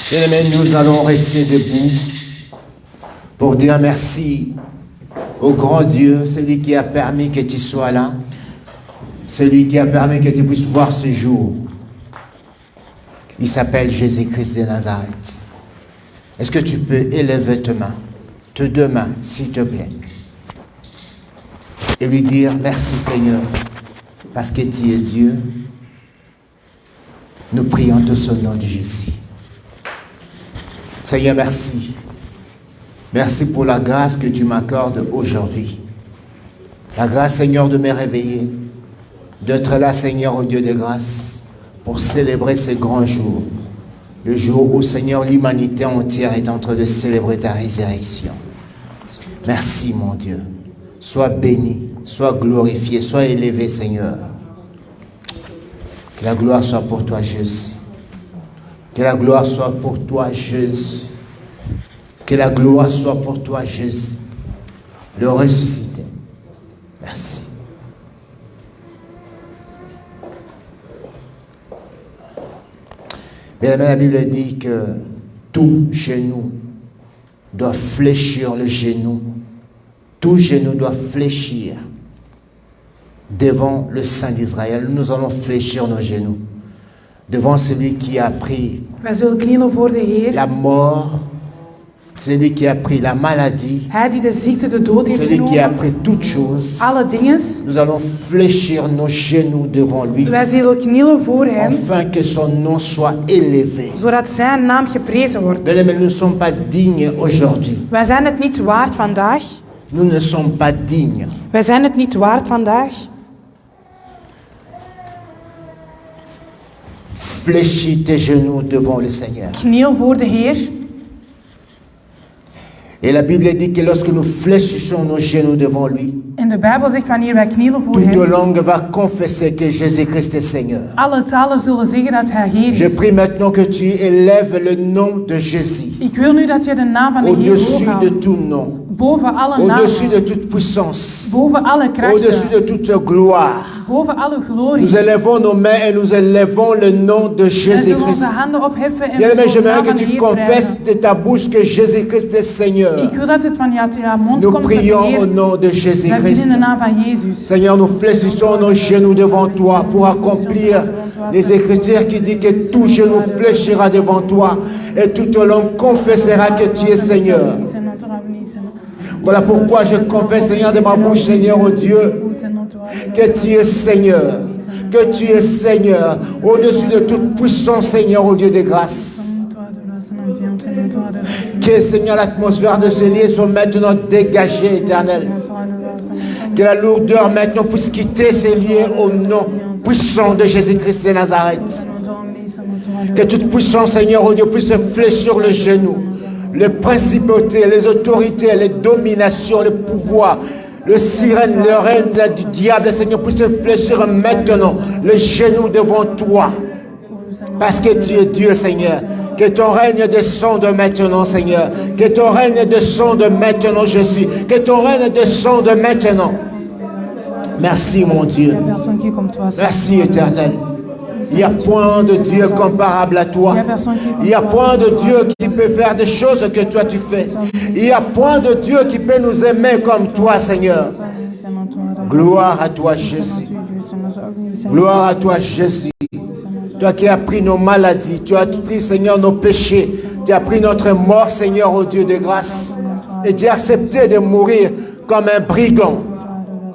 Bien-aimés, nous allons rester debout pour dire merci au grand Dieu, celui qui a permis que tu sois là, celui qui a permis que tu puisses voir ce jour. Il s'appelle Jésus-Christ de Nazareth. Est-ce que tu peux élever tes deux mains, s'il te plaît, et lui dire merci Seigneur, parce que tu es Dieu. Nous prions tous au nom de Jésus. Seigneur, merci. Merci pour la grâce que tu m'accordes aujourd'hui. La grâce, Seigneur, de me réveiller, d'être là, Seigneur, au Dieu de grâce, pour célébrer ce grand jour. Le jour où, Seigneur, l'humanité entière est en train de célébrer ta résurrection. Merci, mon Dieu. Sois béni, sois glorifié, sois élevé, Seigneur. Que la gloire soit pour toi, Jésus. Que la gloire soit pour toi, Jésus. Que la gloire soit pour toi, Jésus. Le ressuscité. Merci. Bien, la Bible dit que tout genou doit fléchir le genou. Tout genou doit fléchir devant le Saint d'Israël. Nous allons fléchir nos genoux devant celui qui a pris la mort, celui qui a pris la maladie, celui qui a pris toutes choses. Nous allons fléchir nos genoux devant lui, afin que son nom soit élevé. Mais nous ne sommes pas dignes aujourd'hui. Nous ne sommes pas dignes. Wij zijn het niet waard vandaag. Fléchis tes genoux devant le Seigneur. Kniel voor de Heer. Et la Bible dit que lorsque nous fléchissons nos genoux devant lui, En de Bijbel zegt wanneer wij knielen voor toute Hem, langue va confesser que Jésus-Christ est Seigneur. alle talen zullen zeggen dat Hij Heer Je is. prie maintenant que tu élèves le nom de Jésus Ik wil nu dat je de naam van de Heer au-dessus de hooghoudt. tout nom, Boven alle au-dessus namen. de toute puissance, Boven alle au-dessus de krachten. toute gloire. Boven alle glorie. Nous élevons nos mains et nous élevons le nom de Wij zullen Jésus-Christ. onze handen opheffen en Bien-aimé, de j'aimerais naam que van de tu Heer confesses prijzen. de ta bouche que Jésus-Christ est Seigneur. Ik wil dat het van jouw mond Nous komt dat de prions au Heer. nom de Wij Jésus-Christ. bidden in de naam van Jezus. Seigneur, nous fléchissons nos genoux devant toi pour accomplir les Écritures qui disent que tout genou fléchira devant toi et toute langue confessera que tu es Seigneur. Voilà pourquoi je confesse, Seigneur, de ma bouche, Seigneur, oh Dieu, que tu es Seigneur, que tu es Seigneur, au-dessus de toute puissance, Seigneur, oh Dieu de grâce. Que, Seigneur, l'atmosphère de ce lieu soit maintenant dégagée, éternel. Que la lourdeur maintenant puisse quitter ces lieux au nom puissant de Jésus-Christ de Nazareth. Que toute puissance, Seigneur, oh Dieu, puisse fléchir le genou. Les principautés, les autorités, les dominations, le pouvoir, le sirène, le règne du diable, Seigneur, puisse fléchir maintenant le genou devant toi. Parce que tu es Dieu, Seigneur. Que ton règne descende maintenant, Seigneur. Que ton règne descende maintenant, Jésus. Que ton règne descende maintenant. Merci, mon Dieu. Merci, Éternel. Il n'y a point de Dieu comparable à toi. Il n'y a point de Dieu qui peut faire des choses que toi tu fais. Il n'y a point de Dieu qui peut nous aimer comme toi, Seigneur. Gloire à toi, Jésus. Gloire à toi, Jésus. Toi qui as pris nos maladies, tu as pris, Seigneur, nos péchés. Tu as pris notre mort, Seigneur, au Dieu de grâce. Et tu as accepté de mourir comme un brigand,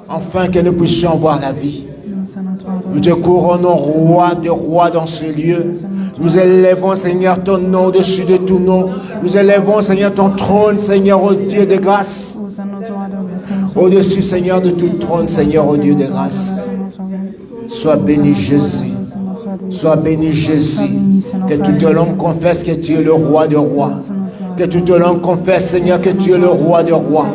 afin que nous puissions voir la vie. Nous te couronnons roi de rois dans ce lieu. Nous élevons, Seigneur, ton nom au-dessus de tout nom. Nous élevons, Seigneur, ton trône, Seigneur, au Dieu de grâce. Au-dessus, Seigneur, de tout trône, Seigneur, au Dieu de grâce. Sois béni, Jésus. Sois béni, Jésus. Que toute langue confesse que tu es le roi des rois. Que toute langue confesse, Seigneur, que tu es le roi des rois.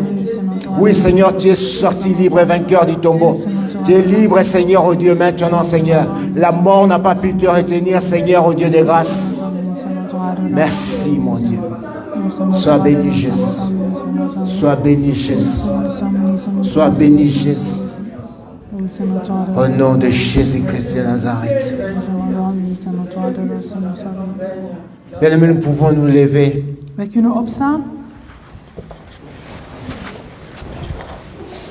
Oui, Seigneur, tu es sorti libre et vainqueur du tombeau. Tu es libre, Seigneur, oh Dieu, maintenant, Seigneur. La mort n'a pas pu te retenir, Seigneur, oh Dieu de grâce. Merci, mon Dieu. Sois béni, Jésus. Sois béni, Jésus. Sois béni, Jésus. Au nom de Jésus-Christ de Nazareth. Bien-aimés, nous pouvons nous lever. Wij kunnen opstaan.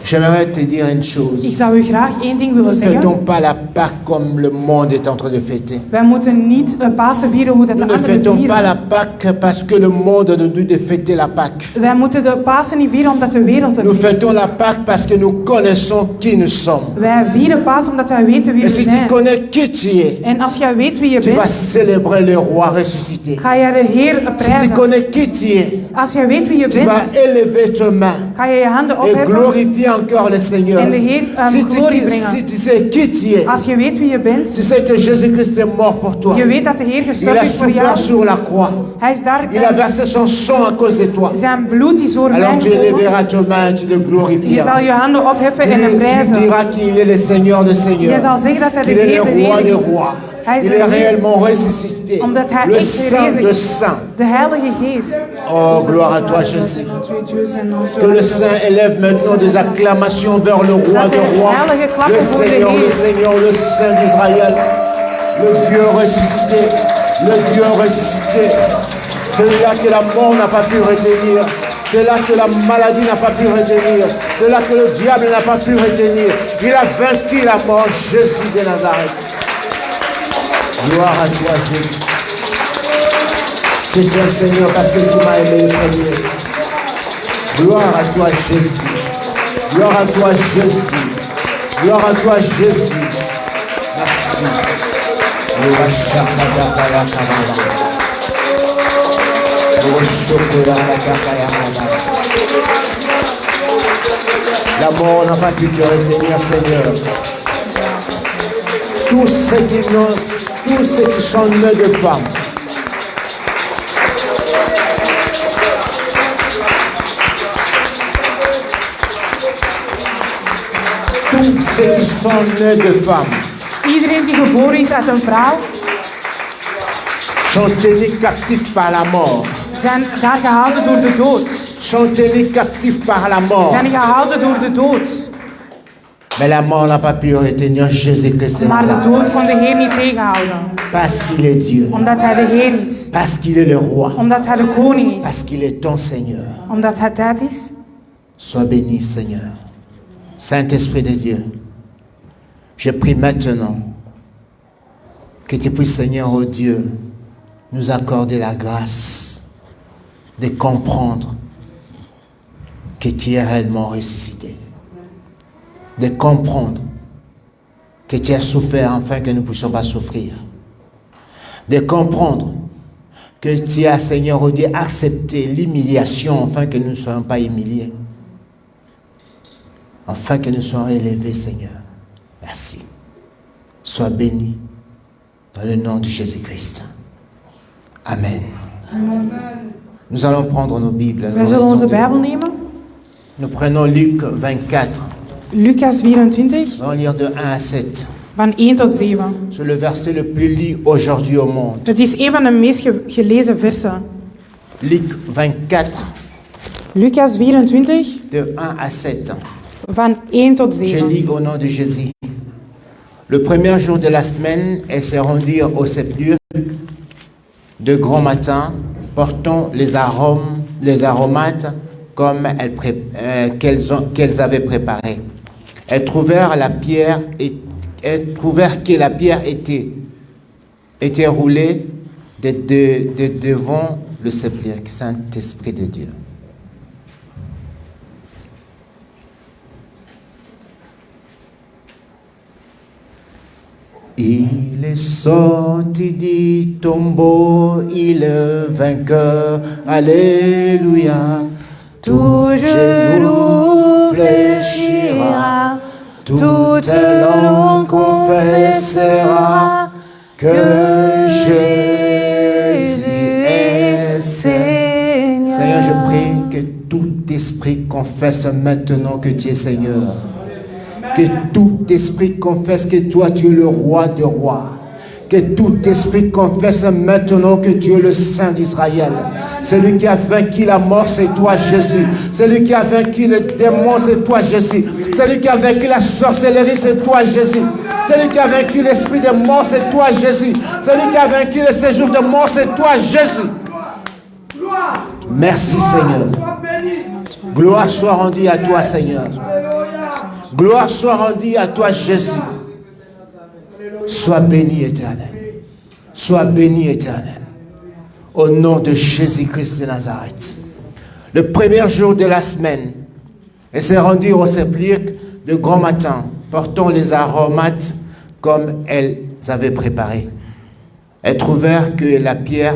J'aimerais te dire une chose. Ik zou u graag één ding willen Ne zeggen. fêtons pas la Pâque comme le monde est en train de fêter. Wij moeten niet Pasen vieren hoe dat de Nous ne anderen fêtons pas vieren. la Pâque parce que le monde nous dit de fêter la Pâque. Wij moeten de Pasen niet vieren omdat de wereld het Nous viert. fêtons la Pâque parce que nous connaissons qui nous sommes. Wij vieren Pasen omdat wij weten wie Et we si tu zijn. connais qui tu es, En als jij weet wie je tu vas bent, célébrer le roi ressuscité. ga je de Heer Si tu prijzen. connais qui tu es, Als jij weet wie je tu vas bent, élever tes mains ga je je handen et opheffen glorifier encore le Seigneur. en de Heer Si glorie brengen. tu sais qui tu es, Als je weet wie je bent, tu sais que Jésus-Christ est mort pour toi. je weet dat de Heer Il a gestorven is voor jou. souffert sur la croix. Hij is daar, Il a versé son sang à cause de toi. zijn bloed is door mij Alors tu gekomen. élèveras tes mains et tu le Je glorifieras. zal je handen opheffen en hem Tu prijzen. diras qu'il est le Seigneur de Je Seigneurs. zal zeggen dat hij de Il est Heer le de roi Heer des is. rois. Hij is Il de est Heer, réellement ressuscité. omdat hij Le echt Saint gerezen de is. Saint. De Heilige Geest. Oh, gloire à toi, Jésus. Que le Saint élève maintenant des acclamations vers le roi des rois, le Seigneur, le Saint d'Israël, le Dieu ressuscité, celui-là que la mort n'a pas pu retenir, celui-là que la maladie n'a pas pu retenir, celui-là que le diable n'a pas pu retenir. Il a vaincu la mort, Jésus de Nazareth. Gloire à toi, Jésus. Je t'aime, Seigneur, parce que tu m'as aimé le premier. Gloire à toi, Jésus. Gloire à toi, Jésus. Gloire à toi, Jésus. Merci. La mort n'a pas pu te retenir, Seigneur. Tous ceux qui sont nés de femmes, tous ceux qui sont nés de femmes Iedereen die geboren is uit een vrouw, sont tenus captifs par la mort. zijn daar gehouden door de dood. Sont tenus captifs par la mort. Zijn gehouden door de dood. Mais la mort n'a pas pu retenir Jésus-Christ de Maar de Nazareth. dood kon de Heer niet tegenhouden. Parce qu'il est Dieu. Omdat hij de Heer is. Parce qu'il est le roi. Omdat hij de koning is. Parce qu'il est ton Seigneur. Omdat hij tijd is. Sois béni, Seigneur. Saint-Esprit de Dieu, je prie maintenant que tu puisses, Seigneur, oh Dieu, nous accorder la grâce de comprendre que tu es réellement ressuscité. De comprendre que tu as souffert afin que nous ne puissions pas souffrir. De comprendre que tu as, Seigneur, oh Dieu, accepté l'humiliation afin que nous ne soyons pas humiliés. Afin que nous soyons élevés, Seigneur. Merci. Sois béni dans le nom de Jésus-Christ. Amen. Amen. Nous allons prendre nos Bibles. Wij zullen onze Bijbel nemen. Nous prenons Luc 24. Lucas 24, Nous allons lire de 1 à 7. van 1 tot 7. C'est le verset le plus lu aujourd'hui au monde. Het is een van de meest gelezen versen. Luc 24, Lucas 24, de 1 à 7. van 1 tot Je 7. lis au nom de Jésus. Le premier jour de la semaine, elles se rendirent au sépulcre de grand matin, portant les aromates comme qu'elles avaient préparé. Elles trouvèrent que la pierre était roulée de devant le sépulcre. Saint-Esprit de Dieu. Il est sorti du tombeau, il est vainqueur, alléluia. Tout genou fléchira, toute langue confessera que Jésus est Seigneur. Seigneur, je prie que tout esprit confesse maintenant que tu es Seigneur. Que tout esprit confesse que toi tu es le roi des rois. Que tout esprit confesse maintenant que tu es le Saint d'Israël. Celui qui a vaincu la mort, c'est toi, Jésus. Celui qui a vaincu le démon, c'est toi, Jésus. Celui qui a vaincu la sorcellerie, c'est toi, Jésus. Celui qui a vaincu l'esprit de mort, c'est toi, Jésus. Celui qui a vaincu le séjour de mort, c'est toi, Jésus. Merci, Seigneur. Gloire soit rendue à toi, Seigneur. Gloire soit rendue à toi, Jésus. Sois béni, Éternel. Sois béni, Éternel. Au nom de Jésus-Christ de Nazareth. Le premier jour de la semaine, elle s'est rendue au sépulcre de grand matin, portant les aromates comme elles avaient préparé. Elles trouvèrent que la pierre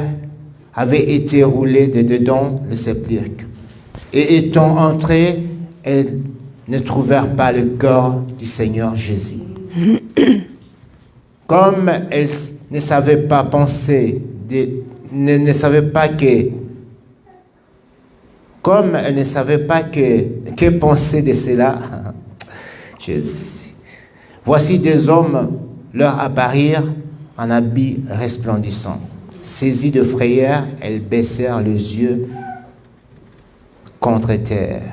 avait été roulée de dedans le sépulcre. Et étant entrées, elles ne trouvèrent pas le corps du Seigneur Jésus. Comme elles ne savaient pas penser, ne savaient pas que penser de cela, voici des hommes leur apparurent en habits resplendissants. Saisies de frayeur, elles baissèrent les yeux contre terre.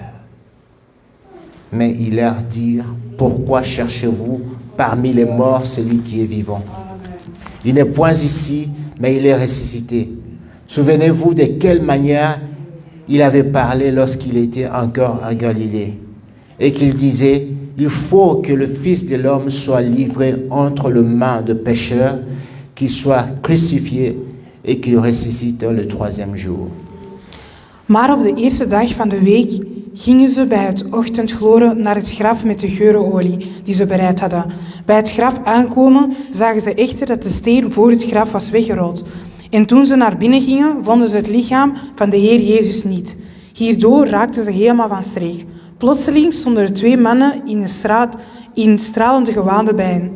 Mais ils leur dirent, pourquoi cherchez-vous parmi les morts celui qui est vivant? Il n'est point ici, mais il est ressuscité. Souvenez-vous de quelle manière il avait parlé lorsqu'il était encore à Galilée, et qu'il disait, il faut que le Fils de l'homme soit livré entre les mains de pécheurs, qu'il soit crucifié et qu'il ressuscite le troisième jour. Maar op de eerste dag van de week gingen ze bij het ochtendgloren naar het graf met de geurenolie die ze bereid hadden. Bij het graf aankomen zagen ze echter dat de steen voor het graf was weggerold. En toen ze naar binnen gingen, vonden ze het lichaam van de Heer Jezus niet. Hierdoor raakten ze helemaal van streek. Plotseling stonden er 2 mannen in stralende gewaden bij hen.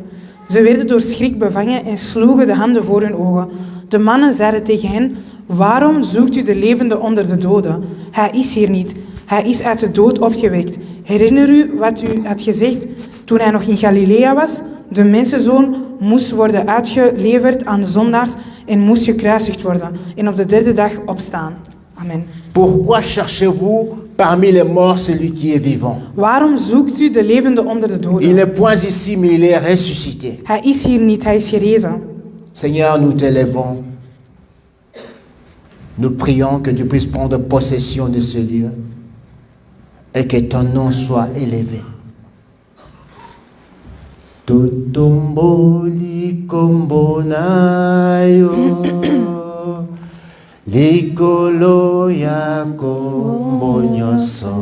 Ze werden door schrik bevangen en sloegen de handen voor hun ogen. De mannen zeiden tegen hen, waarom zoekt u de levende onder de doden? Hij is hier niet. Hij is uit de dood opgewekt. Herinner u wat u had gezegd toen hij nog in Galilea was? De mensenzoon moest worden uitgeleverd aan de zondaars en moest gekruisigd worden en op de 3e dag opstaan. Amen. Pourquoi cherchez-vous parmi les morts celui qui est vivant? Waarom zoekt u de levende onder de doden? Il n'est point ici, mais il est ressuscité. Hij is hier niet, hij is gerezen. Seigneur, nous t'élèvons. Nous prions que tu puisses prendre possession de ce lieu et que ton nom soit élevé. Tutumbo likombonayo likolo ya kombonyoso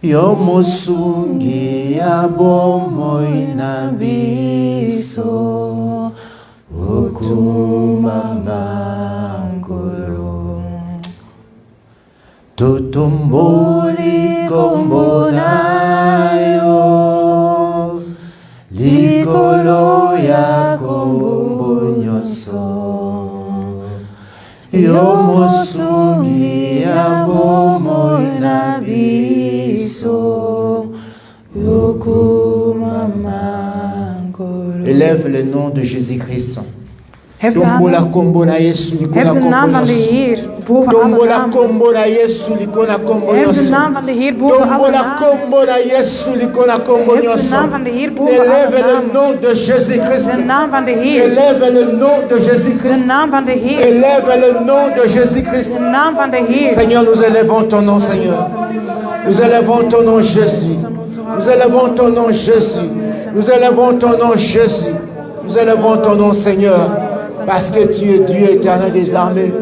yomosungi ya bomoi na biso okumambangolo tutumbo likombonayo likolo ya kombonyoso yomosungi ya bomoi na biso okumambangolo. Élève le nom de Jésus-Christ. Hef de naam van de Heer boven alle namen. Hef de naam van de Heer boven alle namen. Hef de naam van de Heer boven alle Élève le nom de Jésus-Christ. De naam van de Heer. Élève le nom de Jésus-Christ. De naam van de Heer. Élève le nom de Jésus-Christ. De naam van de Heer. Seigneur, nous élevons ton nom, Seigneur. Nous élevons ton nom, Jésus. Nous élevons ton nom, Jésus. Nous élevons ton nom, Jésus. Nous élevons ton nom, Seigneur. Parce que tu es Dieu éternel des armées.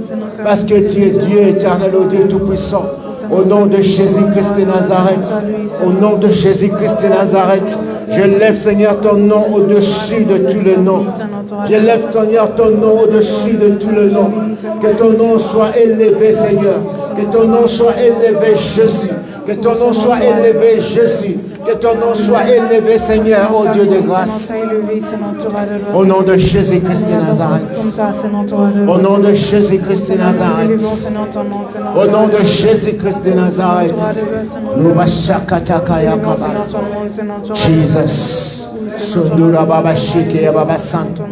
Parce que tu es Dieu éternel, ô Dieu Tout-Puissant. Au nom de Jésus-Christ de Nazareth. Au nom de Jésus-Christ de Nazareth. Je lève, Seigneur, ton nom au-dessus de tous les noms. Je lève, Seigneur, ton nom au-dessus de tous les noms. Que ton nom soit élevé, Seigneur. Que ton nom soit élevé, Jésus. Que ton nom soit élevé, Jésus. Que ton nom soit élevé, Seigneur, ô Dieu de grâce. Au nom de Jésus-Christ de Nazareth. Au nom de Jésus-Christ de Nazareth. Au nom de Jésus-Christ de Nazareth. Jesus. Sondura Baba Sheke Baba Santo.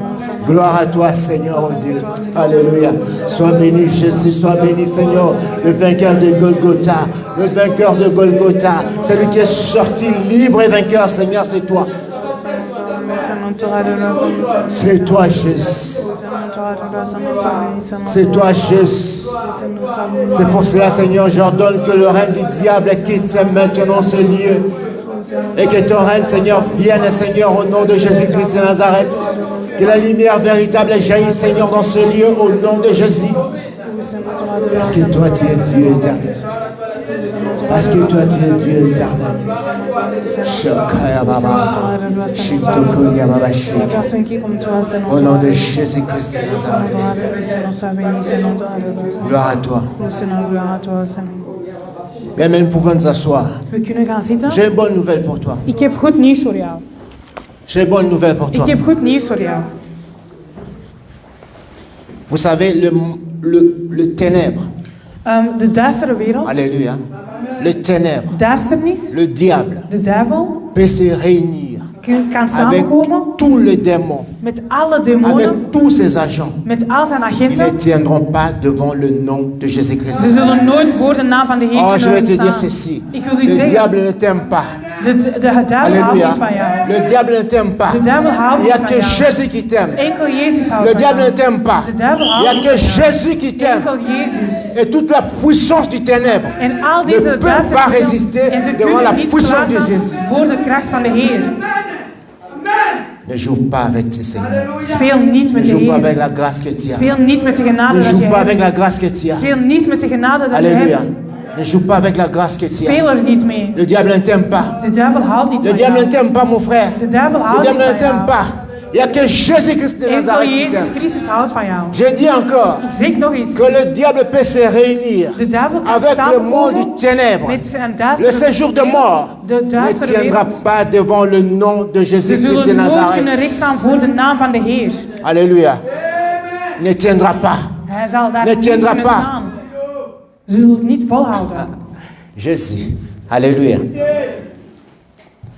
Gloire à toi, Seigneur, oh Dieu. Alléluia. Sois béni, Jésus, sois béni, Seigneur, le vainqueur de Golgotha. Le vainqueur de Golgotha. Celui qui est sorti libre et vainqueur, Seigneur, c'est toi. C'est toi, Jésus. C'est toi, Jésus. C'est pour cela, Seigneur, j'ordonne que le règne du diable quitte maintenant ce lieu. Et que ton règne, Seigneur, vienne, Seigneur, au nom de Jésus-Christ de Nazareth. Que la lumière véritable jaillisse, Seigneur, dans ce lieu, au nom de Jésus. Parce que toi, tu es Dieu éternel. Parce que toi, tu es Dieu éternel. Au nom de Jésus-Christ de Nazareth. Gloire à toi. Bien, mais nous pouvons nous asseoir. J'ai une bonne nouvelle pour toi. Ik heb goed nieuws voor jou. J'ai une bonne nouvelle pour toi. Ik heb goed nieuws voor jou. Vous savez, le ténèbre. De duistere wereld. Alléluia. Le ténèbre. Duisternis. Le diable. De duivel. Peut se réunir. Kan Avec samenkomen. tous les démons. Met alle demonen. Avec tous ses agents. Met al zijn Ils ne agenten. tiendront pas devant le nom de Jésus-Christ. Ze zullen nooit voor de naam van de Heer Oh, je vais te staan. dire ceci. Ik wil u Le zeggen. diable ne t'aime pas. De duivel houdt Alléluia. niet van jou. Le diable ne t'aime pas. De duivel houdt Il n'y a niet que van jou. Jésus qui t'aime. Enkel Jezus houdt Le van diable ne jou. t'aime pas. De duivel Il houdt n'y a niet que van jou. Jésus qui t'aime. Enkel Jezus. Et toute la puissance du ténèbre En al ne deze peut pas duisternis. résister En ze devant la kunnen niet puissance de plaatsen Jésus. voor de kracht van de Heer. Ne joue pas avec tes seigneurs. Speel niet Ne met de joue pas Heer. avec la grâce que tu as. Speel niet met de genade Ne dat joue je pas avec hebt. la grâce que tu as. Speel niet met de genade dat je Alléluia. hebt. Ne joue pas avec la grâce que tu as. Speel er niet mee. Le diable ne t'aime pas. De duivel houdt niet Le van diable ne jou. t'aime pas, mon frère. De duivel Le houdt diable niet ne van t'aime jou. pas. Il n'y a que Jésus-Christ de Enkel Nazareth qui Jezus t'aime. Christus houdt van jou. Je dis encore Ik zeg nog eens. que le diable peut se réunir De duivel kan avec le monde du samenkomen ténèbre. met zijn Le duistere séjour de mort de ne duistere tiendra wereld. pas devant le nom de Ze Jésus-Christ de zullen nooit kunnen Nazareth. rechtstaan voor de naam van de Heer. Alléluia. Ne tiendra pas. Hij zal daar Ne niet tiendra kunnen pas. staan. Ze zullen het niet volhouden. Jésus. Alléluia.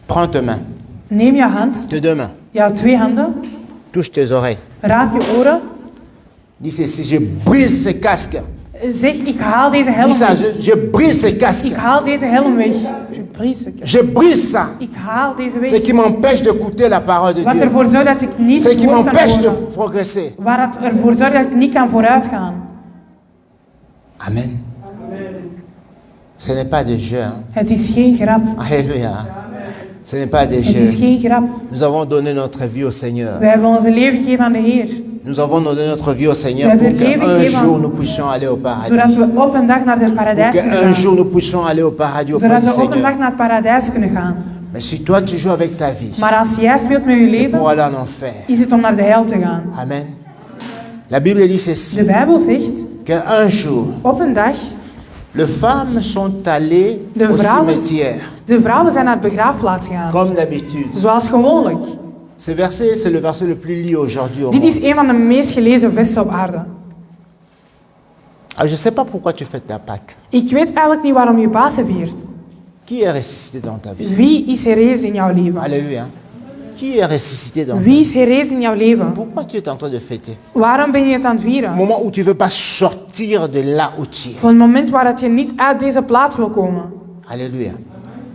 Prends tes mains, Neem je hand, tes 2 mains. jouw 2 handen, Touche tes oreilles. raak je oren. Dis ceci, je brise ces casques. Zeg, ik haal deze helm Dis ça, weg. je brise ces casques. Ik haal deze helm weg. Je brise. Je brise ça. Ik haal deze Ce weg. qui m'empêche d'écouter la parole de Wat Dieu. ervoor zorgt dat ik niet Ce het qui woord kan m'empêche de horen. progresser. Waar het ervoor zorgt dat ik niet kan vooruitgaan. Amen. Ce n'est pas des jeux. Hein. Het is geen grap. Alléluia. Ce n'est pas des Het is jeux. geen grap. Nous avons donné notre vie au Seigneur. Wij hebben onze leven gegeven aan de Heer. Nous avons donné notre vie au Seigneur We pour hebben leven qu'un gegeven jour nous puissions aller au paradis. Zodat we op een dag naar het Pour paradijs kunnen qu'un gaan. jour nous puissions aller au paradis auprès Zodat du we op een dag Seigneur. naar het paradijs kunnen gaan. Mais si toi tu joues avec ta vie, Maar als jij speelt met je c'est pour leven, aller en enfer. is het om naar de hel te gaan. Amen. La Bible dit ceci, De Bijbel zegt, qu'un jour, op een dag, les femmes sont allées De au vrouwen- cimetière, de vrouwen zijn naar het begraafplaats gegaan. comme d'habitude. Zoals gewoonlijk. Ce verset, c'est le verset le plus lu aujourd'hui au Dit monde. is een van de meest gelezen versen op aarde. Alors, je ne sais pas pourquoi tu fêtes la Pâque. Ik weet eigenlijk niet waarom je Pasen viert. Qui est ressuscité dans ta vie? Wie is herrezen in jouw leven? Alléluia. Qui est ressuscité dans ta Wie vie? is herrezen in jouw leven? Pourquoi tu es en train de fêter? Waarom ben je het aan het Au vieren? moment où tu ne veux pas sortir de là où tu es. Voor het moment waar dat je niet uit deze plaats wil komen. Alléluia.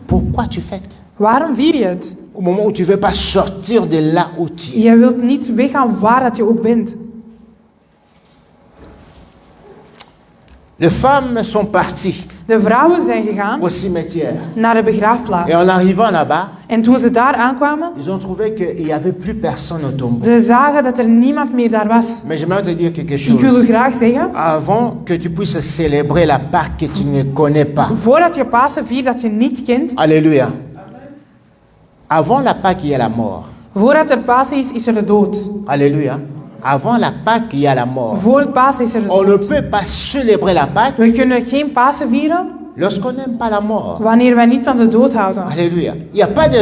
Pourquoi tu fêtes? Waarom vier je het? Au moment où tu ne veux pas sortir de là où tu es. Je wilt niet weggaan waar dat je ook bent. Les femmes sont parties De vrouwen zijn gegaan au cimetière. naar de begraafplaats. Et en arrivant là-bas, En toen ze daar aankwamen, ils ont trouvé qu'il n'y avait plus personne au tombeau. ze zagen dat er niemand meer daar was. Mais j'aimerais te dire quelque Ik wil u chose. graag zeggen, Avant que tu puisses célébrer la Pâque que tu ne connais pas. voordat je Pasen viert dat je niet kent, Alléluia. Avant la Pâque, il y a la mort. voordat er Pasen is, is er de dood. Alléluia. Avant la Pâque, il y a la mort. Voor het Pasen is er de On ne dood. peut pas célébrer la Pâque We kunnen geen Pasen vieren Lorsqu'on n'aime pas la mort, Wanneer wij niet van de dood houden. alléluia, il n'y a pas de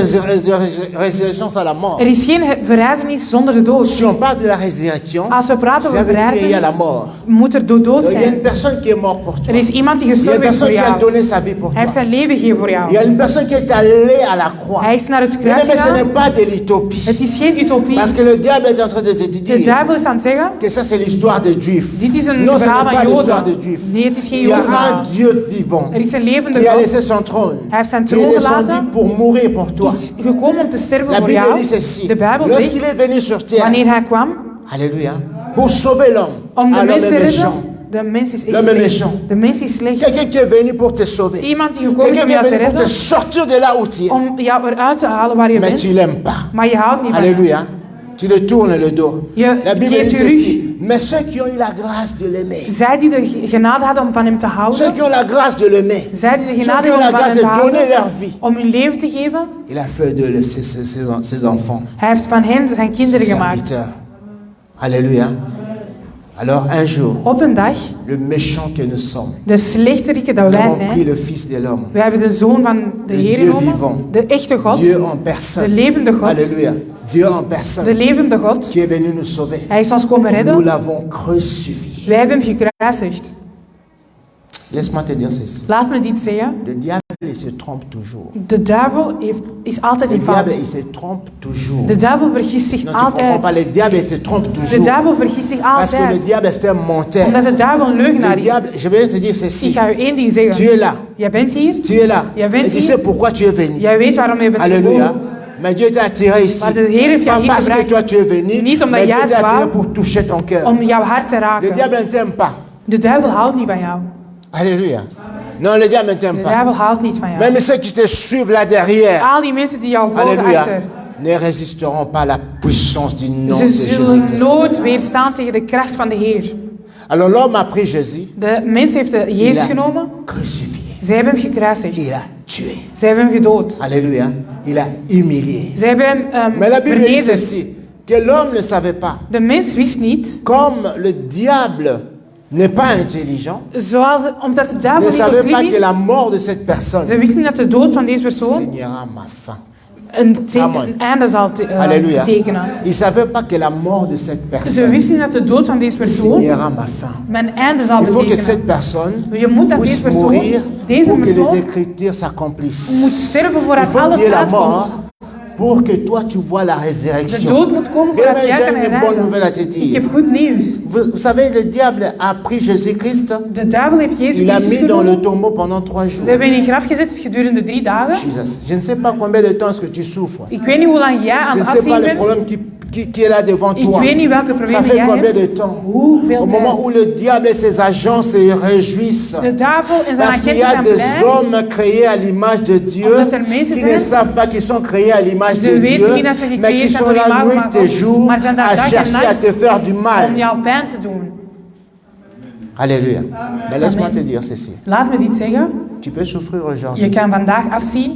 résurrection sans la mort. Er is geen verrijzenis zonder de dood. Si on parle de la résurrection, Als we praten ça over veut dire qu'il y a la verrijzenis, mort. moet er de dood Il y a une zijn. personne qui est morte pour toi. Er is iemand die Il y a une gestorven is voor personne qui a jou. donné sa vie pour Hij heeft toi. zijn leven gegeven voor Il y jou. a une personne qui est allée à la croix. Hij is naar het Mais kruis ce n'est gegaan. pas de l'utopie. Het is geen utopie. Parce que le diable est en train de te De dire duivel is aan het zeggen, que ça c'est l'histoire des Juifs. dit is een Non, ce verhaal n'est van pas l'histoire des Joden. Juifs. Nee, het is geen Il y a Jodenverhaal. un Dieu vivant Er is een levende qui a God. laissé son trône, Hij heeft zijn qui est troon descendu gelaten. pour mourir pour toi. Is gekomen om te sterven La voor Bible jou. dit ceci. De Bijbel Lorsqu'il zegt, est venu sur terre, wanneer hij kwam alléluia, pour sauver l'homme, om de l'homme mens te est redden, méchant. de mens is echt L'homme est slecht. méchant. De mens is slecht. Quelqu'un qui est venu pour te sauver. Iemand die gekomen is Quelqu'un om qui est jou te venu pour te redden, sortir de là où tu es. om jou eruit te halen waar je Mais bent, tu l'aimes pas. maar je houdt niet van hem. Alléluia. Tu le tournes le dos. Je La Bible keert dit je rug. ceci. Mais ceux qui ont eu la grâce de l'aimer, Zij die de genade hadden om van hem te ceux houden, qui ont la grâce de l'aimer, zij die de ceux genade qui ont hadden la om van grâce hem de te donner leur houden, vie, om hun leven te geven, il a fait de ses enfants hij heeft van hen zijn kinderen ses gemaakt. serviteurs. Alléluia. Alors un jour, Op een dag, le méchant que nous sommes, de slechteriken dat nous wij avons pris zijn, le Fils de l'homme, wij hebben de Zoon van de Le Heer Dieu genomen, vivant. de echte God, Dieu en de personne. levende God, Alléluia. Dieu en de personne levende God. qui est venu nous sauver. Hij is ons komen Nous redden, l'avons crucifié. wij hebben hem gekruisigd. Laisse-moi te dire ceci. Laat me dit zeggen, Le diable, il se trompe toujours. de duivel is altijd Le in fout. diable, il se trompe toujours. De duivel vergist zich Non, tu comprends altijd. pas. Le diable, il se trompe De toujours. duivel vergist zich Parce que le altijd. diable, c'est un menteur. Omdat de duivel een leugenaar Le is. diable, je vais te dire Ik ceci. ga u één ding Tu zeggen. es là. Jij bent hier. Tu es là. Jij bent Et tu hier. sais pourquoi tu es venu. Jij weet waarom je bent Alléluia. gekomen. Mais Dieu t'a attiré ici. Maar de Heer heeft jou Pas hier parce que gebracht. toi tu es venu, Niet omdat mais jij Dieu het t'a attiré wou. pour toucher ton cœur. Om jouw hart te Le raken. diable ne t'aime pas. De duivel houdt niet van jou. Alléluia. Non, le diable ne t'aime De pas. duivel houdt niet van jou. Même ceux qui te suivent là derrière, Al die mensen die jou volgen Alléluia, achter. ne résisteront pas à la puissance du nom Ze de zullen Jésus-Christ. nooit weerstaan tegen de kracht van de Heer. Alors l'homme a pris Jésus, De mens heeft de il Jezus l'a genomen. crucifié, Zij hebben hem gekruisigd. il l'a tué. Zij hebben hem gedood. Alléluia. Il l'a humilié. Zij hebben hem Mais la Bible dit vernederd. ceci, que l'homme ne savait pas. De mens wist niet, Comme le diable n'est pas intelligent, omdat de ne duivel niet zo savait pas slim que is, la mort de cette personne ze wisten niet dat de dood van deze persoon signera ma fin. een einde zal Alléluia. betekenen. Il ne savait pas que la mort de cette Ze personne wisten niet dat de dood van deze persoon signera ma fin. mijn einde zal Il faut que cette betekenen. personne Je moet dat puisse deze persoon, mourir deze pour que les persoon Écritures s'accomplissent. moet sterven Il voordat faut alles qu'il y ait la uitkomt. mort pour que toi tu vois la De résurrection. dood moet komen J'ai voordat jij kan une bonne nouvelle à te herrijzen. Ik dire. heb goed nieuws. Vous savez, le diable a pris Jésus-Christ, De duivel heeft Jezus il l'a Christus mis dans le genomen. tombeau pendant 3 jours. Ze hebben in een graf gezet gedurende 3 dagen. Jesus. Je ne sais pas combien de temps est-ce que tu souffres. Ik weet niet hoe lang jij aan Je het ne sais pas afzien le bent. problème qui est là devant Ik toi. weet niet welke Ça problemen fait jij combien hebt. de temps? Hoeveel Au moment tijd? où le diable et ses agents se réjouissent. De duivel en zijn Parce qu'il y agenten a zijn des blij. hommes créés à l'image de Dieu Omdat er mensen qui zijn- ne savent pas qu'ils sont créés à l'image Ze de weten Dieu, niet dat ze mais gecreëerd qui zijn sont voor là imago nuit van et God, jour maar zijn daar à dag en chercher à nacht te faire du om mal. jou pijn te doen. Alléluia. Mais laisse-moi Amen. te dire ceci. Laat me dit zeggen. Tu peux souffrir Je aujourd'hui, kan vandaag afzien,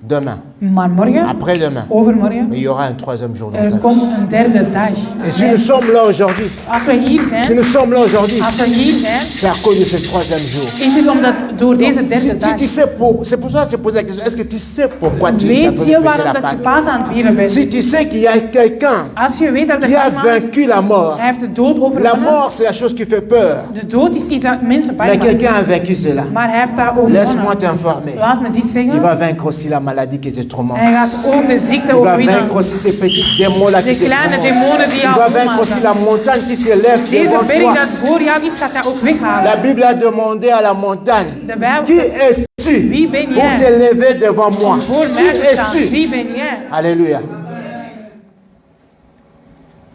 demain, maar morgen, après-demain. overmorgen, Mais il y aura un troisième jour dans er ta vie. komt een derde dag. Et si nous sommes là aujourd'hui, Als we hier si zijn, nous sommes là aujourd'hui, als we hier zijn, c'est à cause de ce troisième jour. is het omdat door deze Si, derde dag. tu sais c'est pour ça que je te pose la question. Est-ce que tu sais pourquoi tu es en Weet train de je fêter waarom la dat je Pâque? paas aan het vieren bent? Si tu sais qu'il y a quelqu'un Als je weet dat er qui a iemand, vaincu la mort, hij heeft de dood la overwonnen. mort c'est la chose qui fait peur. De dood is iets dat mensen Mais bang maakt. quelqu'un a vaincu cela. Maar hij heeft daar Laisse-moi overwonnen. t'informer. Laat me dit Il zeggen. va vaincre aussi la maladie qui te tourmente. Hij gaat ook de ziekte Il va overwinnen. vaincre aussi ces petits démons-là qui De te kleine tourmentent. demonen die Il jou va vaincre aussi opmaken. la montagne qui se lève Deze devant berg toi. dat voor jou is, gaat hij ook weghalen. La Bible a demandé à la montagne, De Bijbel qui es-tu Wie ben pour jij? te lever devant moi? voor Qui mij te staan. es-tu? Wie ben jij? Alléluia.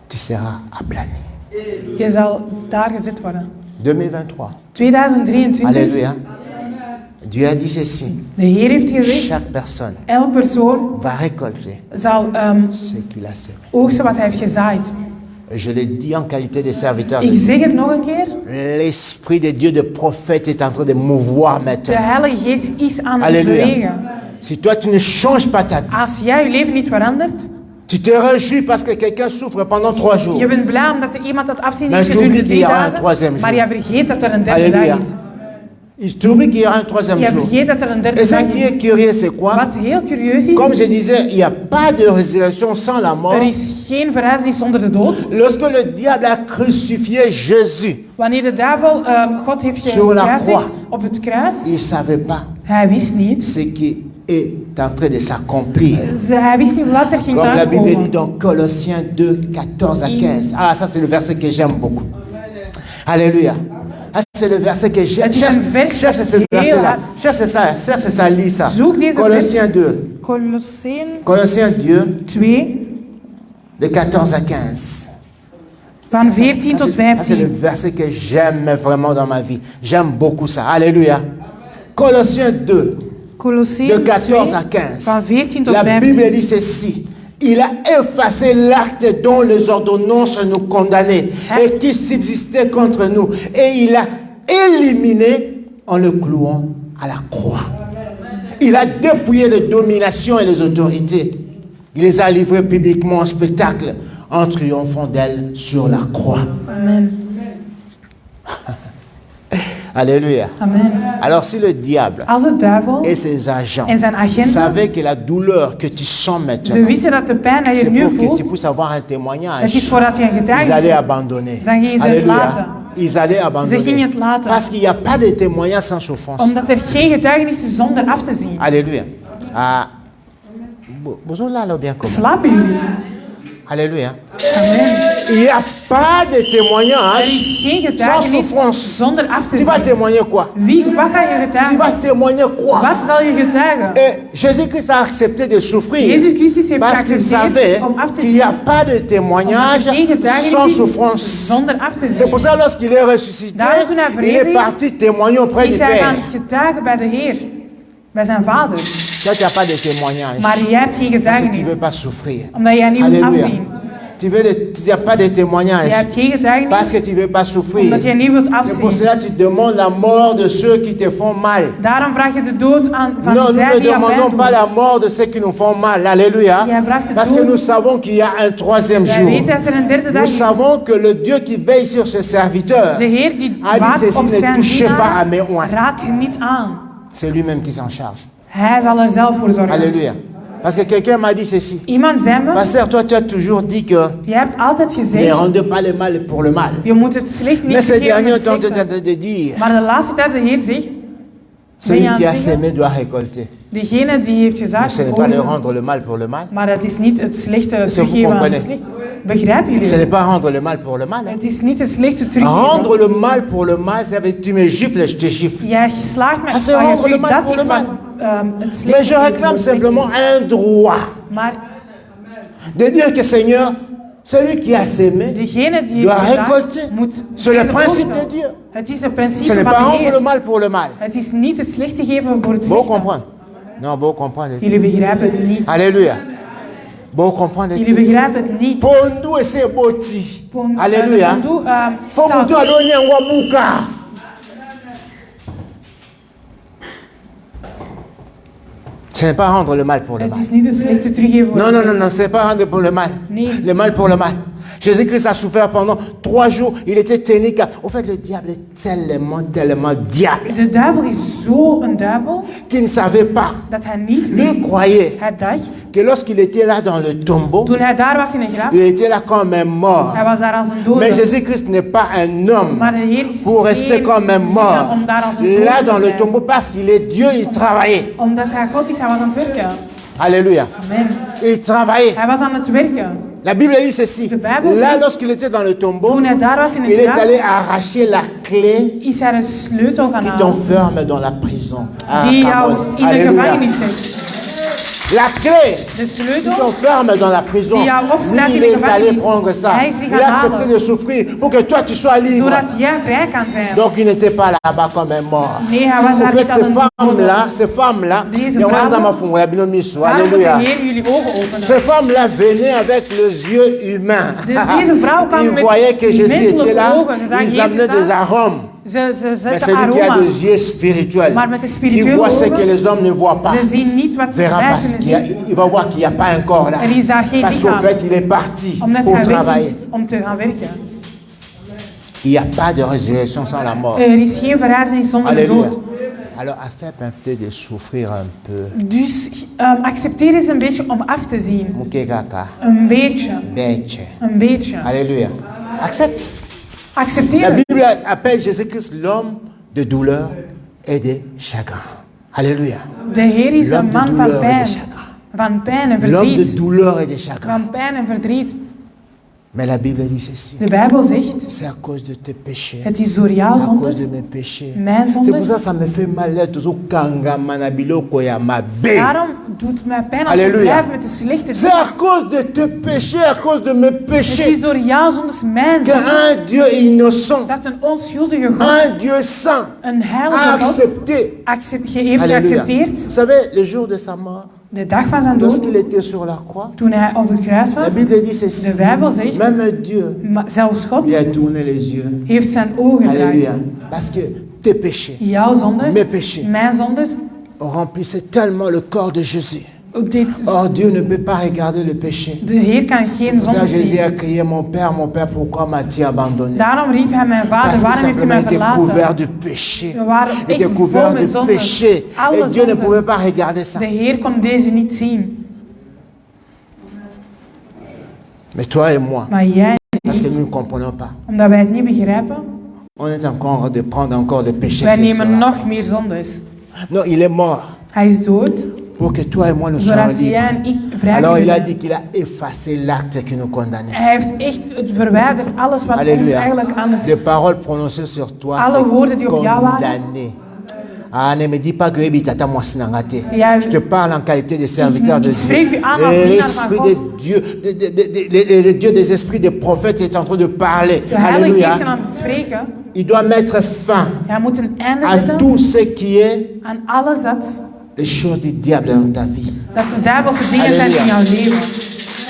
Tu seras aplani. Je zal daar gezet worden. 2023. 2023. Alléluia. Dieu a dit ceci. De Heer heeft gezegd, Chaque personne elke persoon va récolter zal ce qu'il a semé. oogsten wat hij heeft gezaaid. Et je l'ai dit en qualité de serviteur. Ik zeg het nog een keer. L'Esprit de Dieu, de prophète, est en train de mouvoir De maintenant. Heilige Geest is aan het Alléluia. bewegen. Si toi tu ne changes pas ta vie, Als jij je leven niet verandert, tu te réjouis parce que quelqu'un souffre pendant 3 jours. je bent blij omdat er iemand dat afzien Maar is tu gedurende oublies 3 qu'il y a un dagen, troisième maar jour. je vergeet dat er een derde Alléluia. dag is. Tu oublies qu'il y aura un troisième Je jour. vergeet dat er een derde Et ce dag qui is. est curieux, c'est quoi? Wat heel curieus is, Comme je disais, il n'y a pas de résurrection sans la mort. er is geen verrijzenis zonder de dood. Lorsque le diable a crucifié Jésus, Wanneer de duivel God heeft Sur la gekruisigd croix. op het kruis, il ne savait pas hij wist niet. ce qui est en train de s'accomplir. Hij wist niet wat er ging Comme la Bible dit uitkomen. dans Colossiens 2, 14 à 15. Ah, ça c'est le verset que j'aime beaucoup. Alléluia. Ah, c'est le verset que j'aime. Het is een vers Cherche ce heel verset-là. Cherche ça, lis ça. Zoek deze Colossiens 2. Colossiens 2, 2, de 14 à 15. van 14 tot Ça, c'est le 15. verset que j'aime vraiment dans ma vie. J'aime beaucoup ça. Alléluia. Colossiens 2, de 14 à 15. van 14 tot La 15. Bible dit ceci. Il a effacé l'acte dont les ordonnances nous condamnaient et qui subsistait contre nous. Et il a éliminé en le clouant à la croix. Il a dépouillé les dominations et les autorités. Il les a livrées publiquement en spectacle en triomphant d'elles sur la croix. Amen. Alléluia. Amen. Alors si le diable Als de duivel et ses agents en zijn agenten, savaient que la douleur que tu sens ze maintenant, wisten dat de pijn die je c'est nu pour que tu voelt, puisses avoir un het is témoignage, voordat je een ils getuigenis allaient hebt. abandonner. Dan gingen ze het Alléluia. laten. Ils allaient Ze abandonner. gingen het laten. Parce qu'il n'y a pas de témoignage sans souffrance. Omdat er geen getuigenis is zonder af te zien. Alléluia. Ah. Vous êtes là, bien comment? Slapen jullie? Alléluia. Amen. Il n'y a pas de Er témoignage is geen sans getuigenis souffrance. zonder af te Tu vas zien. témoigner quoi? Wat ga je Tu getuigen? vas témoigner quoi? Wat zal je getuigen? Et Jésus-Christ a accepté de souffrir Jezus Christus heeft parce qu'il savait geaccepteerd om af te qu'il n'y a zien. pas de témoignage Omdat er geen getuigenis sans is souffrance. zonder af te C'est pour zien. ça lorsqu'il est ressuscité, Daarom toen hij il verrezen est is, parti témoigner auprès du Is hij gaan Père. getuigen bij de Heer, bij zijn vader. Toi, tu n'as pas de témoignage Maar jij hebt geen parce que tu ne getuigenis, veux pas souffrir. omdat jij niet wilt Alléluia. afzien. Tu n'as pas de témoignage Jij hebt geen parce getuigenis, que tu ne veux pas souffrir. omdat jij niet wilt C'est pour afzien. cela que tu demandes la mort de ceux qui te font mal. Daarom vraag je de dood aan van Non, nous zij ne die jou pijn demandons pas doen. la mort de ceux qui nous font mal. Alléluia. Jij vraagt de Parce que dood. nous savons qu'il y a un troisième Wij jour. weten dat er een derde dag Nous is. savons que le Dieu qui veille sur ses serviteurs, De Heer die a dit waakt ceci, op ne zijn touchez pas à mes dienaar, oins. raak je niet aan. C'est lui-même qui s'en charge. Hij zal er zelf voor zorgen. Alléluia. Parce que quelqu'un m'a dit ceci. Iemand zei me, Pasteur, toi, tu as toujours dit que je hebt altijd ne gezegd, rendez pas le mal pour le mal. je moet het slecht niet Mais ces geven derniers met temps, tu slechte. es en train de dire, Maar de laatste tijd, de Heer zegt, celui aan qui a het zeggen? sémé doit récolter. degene die heeft Mais gezaaid, ce n'est pas de oogsten. rendre le mal pour le mal. Maar het is niet het slechte vous teruggeven aan het comprenez? slecht. Begrijpen Ce jullie? n'est pas rendre le mal pour le mal. hein. Het is niet het slechte teruggeven. Rendre le mal pour le mal, ça veut dire tu me gifles, je te gifle. Jij slaagt met Ah, c'est slag rendre le terug. mal Dat pour is le wat het Mais slechte je réclame simplement un droit Maar de dire que Seigneur, celui qui a sémé, degene die doit heeft gedaan, récolter. moet C'est le deze principe oogsten. de Dieu. Het is het Ce principe n'est pas van de rendre le Heer. mal pour le mal. Het is niet het slechte geven voor het Vous slechte. comprenez? Non, vous comprenez. Jullie begrijpen het niet. Alléluia. Vous comprenez. Jullie begrijpen het niet. Pondu et c'est boti. Alléluia. Pondu, Faut que tu alonye en wabuka. Ce n'est pas rendre le mal pour le het mal. is niet het slechte teruggeven voor Non, het non, slechte. non, non, c'est pas rendre pour le mal. Ni. Le mal pour le mal. Jésus-Christ a souffert pendant 3 jours. Il était ténique. Au fait, le diable est tellement diable De duivel is zo een duivel qu'il ne savait pas. dat hij niet Lui wist. croyait Hij dacht, que lorsqu'il était là dans le tombeau, toen hij daar was in een graf, il était là comme un mort. hij was daar als een Mais dode. Jésus-Christ n'est pas un homme Maar de Heer is pour rester geen comme un mort. om daar als een dode Là te dans le blijven. tombeau, parce qu'il est Dieu, il travaillait. Omdat hij God is, hij was aan het werken. Alléluia. Amen. Il travaillait. Hij was aan het werken. La Bible dit ceci. De Bijbel Là, zegt- lorsqu'il était dans le tombeau, Toen hij daar was in il het est graf, allé arracher la clé is hij de sleutel gaan qui halen. t'enferme dans la prison. Ah, Die come jou on. in de Alléluia. gevangenis zet. La clé De qui sleutel t'enferme dans la prison. Die jou Lui, opsluit in il de est allé gevangenis. prendre ça. Hij is die Il a gaan accepté halen. de souffrir pour que toi tu sois libre. zodat jij vrij kan zijn. Donc il n'était pas là-bas comme un mort. Nee, hij was En daar fait, niet als een dode. ces femmes-là, Deze il y a un vrouwen- dans ma fond, il y a bien mis soi. Daarom moet de Alléluia. Heer jullie ogen openen. Ces femmes-là venaient avec les yeux humains. Deze vrouw kwam Ils met voyaient que Jésus menselijke était là, ogen. Ze zagen ils Jezus amenaient staan. des arômes. Ze Mais zetten celui qui a aroma. des yeux spirituels, Maar met de qui spirituele voit ce ogen, que les hommes ne voient pas, ze zien niet wat ze verra bij parce kunnen qu'il y a, zien. il va voir qu'il n'y a pas un corps là. Er is daar geen Parce qu'au lichaam. fait, il est parti Omdat pour hij weg is travailler. om te gaan werken. Il n'y a pas de résurrection sans la mort. Er is geen verrijzenis zonder de Alléluia. dood. Alors accepte de souffrir un peu. Dus accepteer eens een beetje om af te zien. Mukekaka. Een beetje. Beetje. Een beetje. Alléluia. Accepte. Accepteer La het. Bible appelle Jésus-Christ l'homme de douleur et de chagrin. Alléluia. De Heer is L'homme een de man van douleur et de pijn. chagrin. Van pijn en L'homme de verdriet. douleur et de chagrin. Van pijn en verdriet. Mais la Bible dit ceci. De Bijbel zegt, C'est à cause de tes péchés. het is door jouw À cause zonde. de mes péchés. Mijn C'est pour zonde. ça que ça me fait mal d'être toujours kanga manabilo koyama be. Daarom doet mij pijn als ik Halleluja. blijf met de slechte C'est dingen. à cause de tes péchés, à cause de mes Het péchés, is door jouw zondes mijn zonde. qu'un Dieu innocent, Dat een onschuldige God, un Dieu saint, een a heilige God, accepté. heeft Alléluia. geaccepteerd. Vous savez, le jour de sa mort, De dag van zijn dood, lorsqu'il était sur la croix, toen hij op het kruis la was, Bible dit ceci. de Bijbel zegt, Même Dieu zelfs God lui a tourné les yeux. heeft zijn ogen Alléluia. gedraaid. Parce que tes péchés, Jouw zondes, mes péchés, mijn zondes, remplissaient tellement le corps de Jésus. dit, Or, Dieu ne peut pas regarder le péché. de Heer kan geen C'est ça zonde Jésus zien. a crié, mon Père, pourquoi m'as-tu abandonné? Daarom riep hij mijn Parce vader, que waarom heeft u simplement mij il était couvert verlaten? de péché. We waren Il était echt couvert vol met de zondes. péché. Alle Et Dieu ne zondes. pouvait pas regarder ça. De Heer kon deze niet zien. Mais toi et moi, Maar jij, parce que nous ne comprenons pas, omdat wij het niet begrijpen, on est encore de prendre encore le péché. wij qui est sur nemen la- nog meer zondes. Non, il est mort Hij is dood, pour que toi et moi nous soyons zodat jij libres. en ik vrij Alors kunnen il a zijn. dit qu'il a effacé l'acte qui nous condamnait. Hij heeft echt het verwijderd, alles wat ons Alléluia. eigenlijk aan het... Des paroles prononcées sur toi, Alle woorden die op jou waren. condamné. Ah, ne me dis pas que Ebi Tata Mwasi Nangate. Ja, Je te parle en qualité de serviteur de ik spreek u Dieu. aan als dienaar L'esprit van de God. Dieu, le Dieu des esprits des prophètes est en train de parler. De Heilige Geest is Alléluia. aan het spreken. Il doit mettre fin Hij moet een einde à zetten tout ce qui est aan alles les choses du diable dans ta vie. dat de duivelse dingen zijn in jouw leven.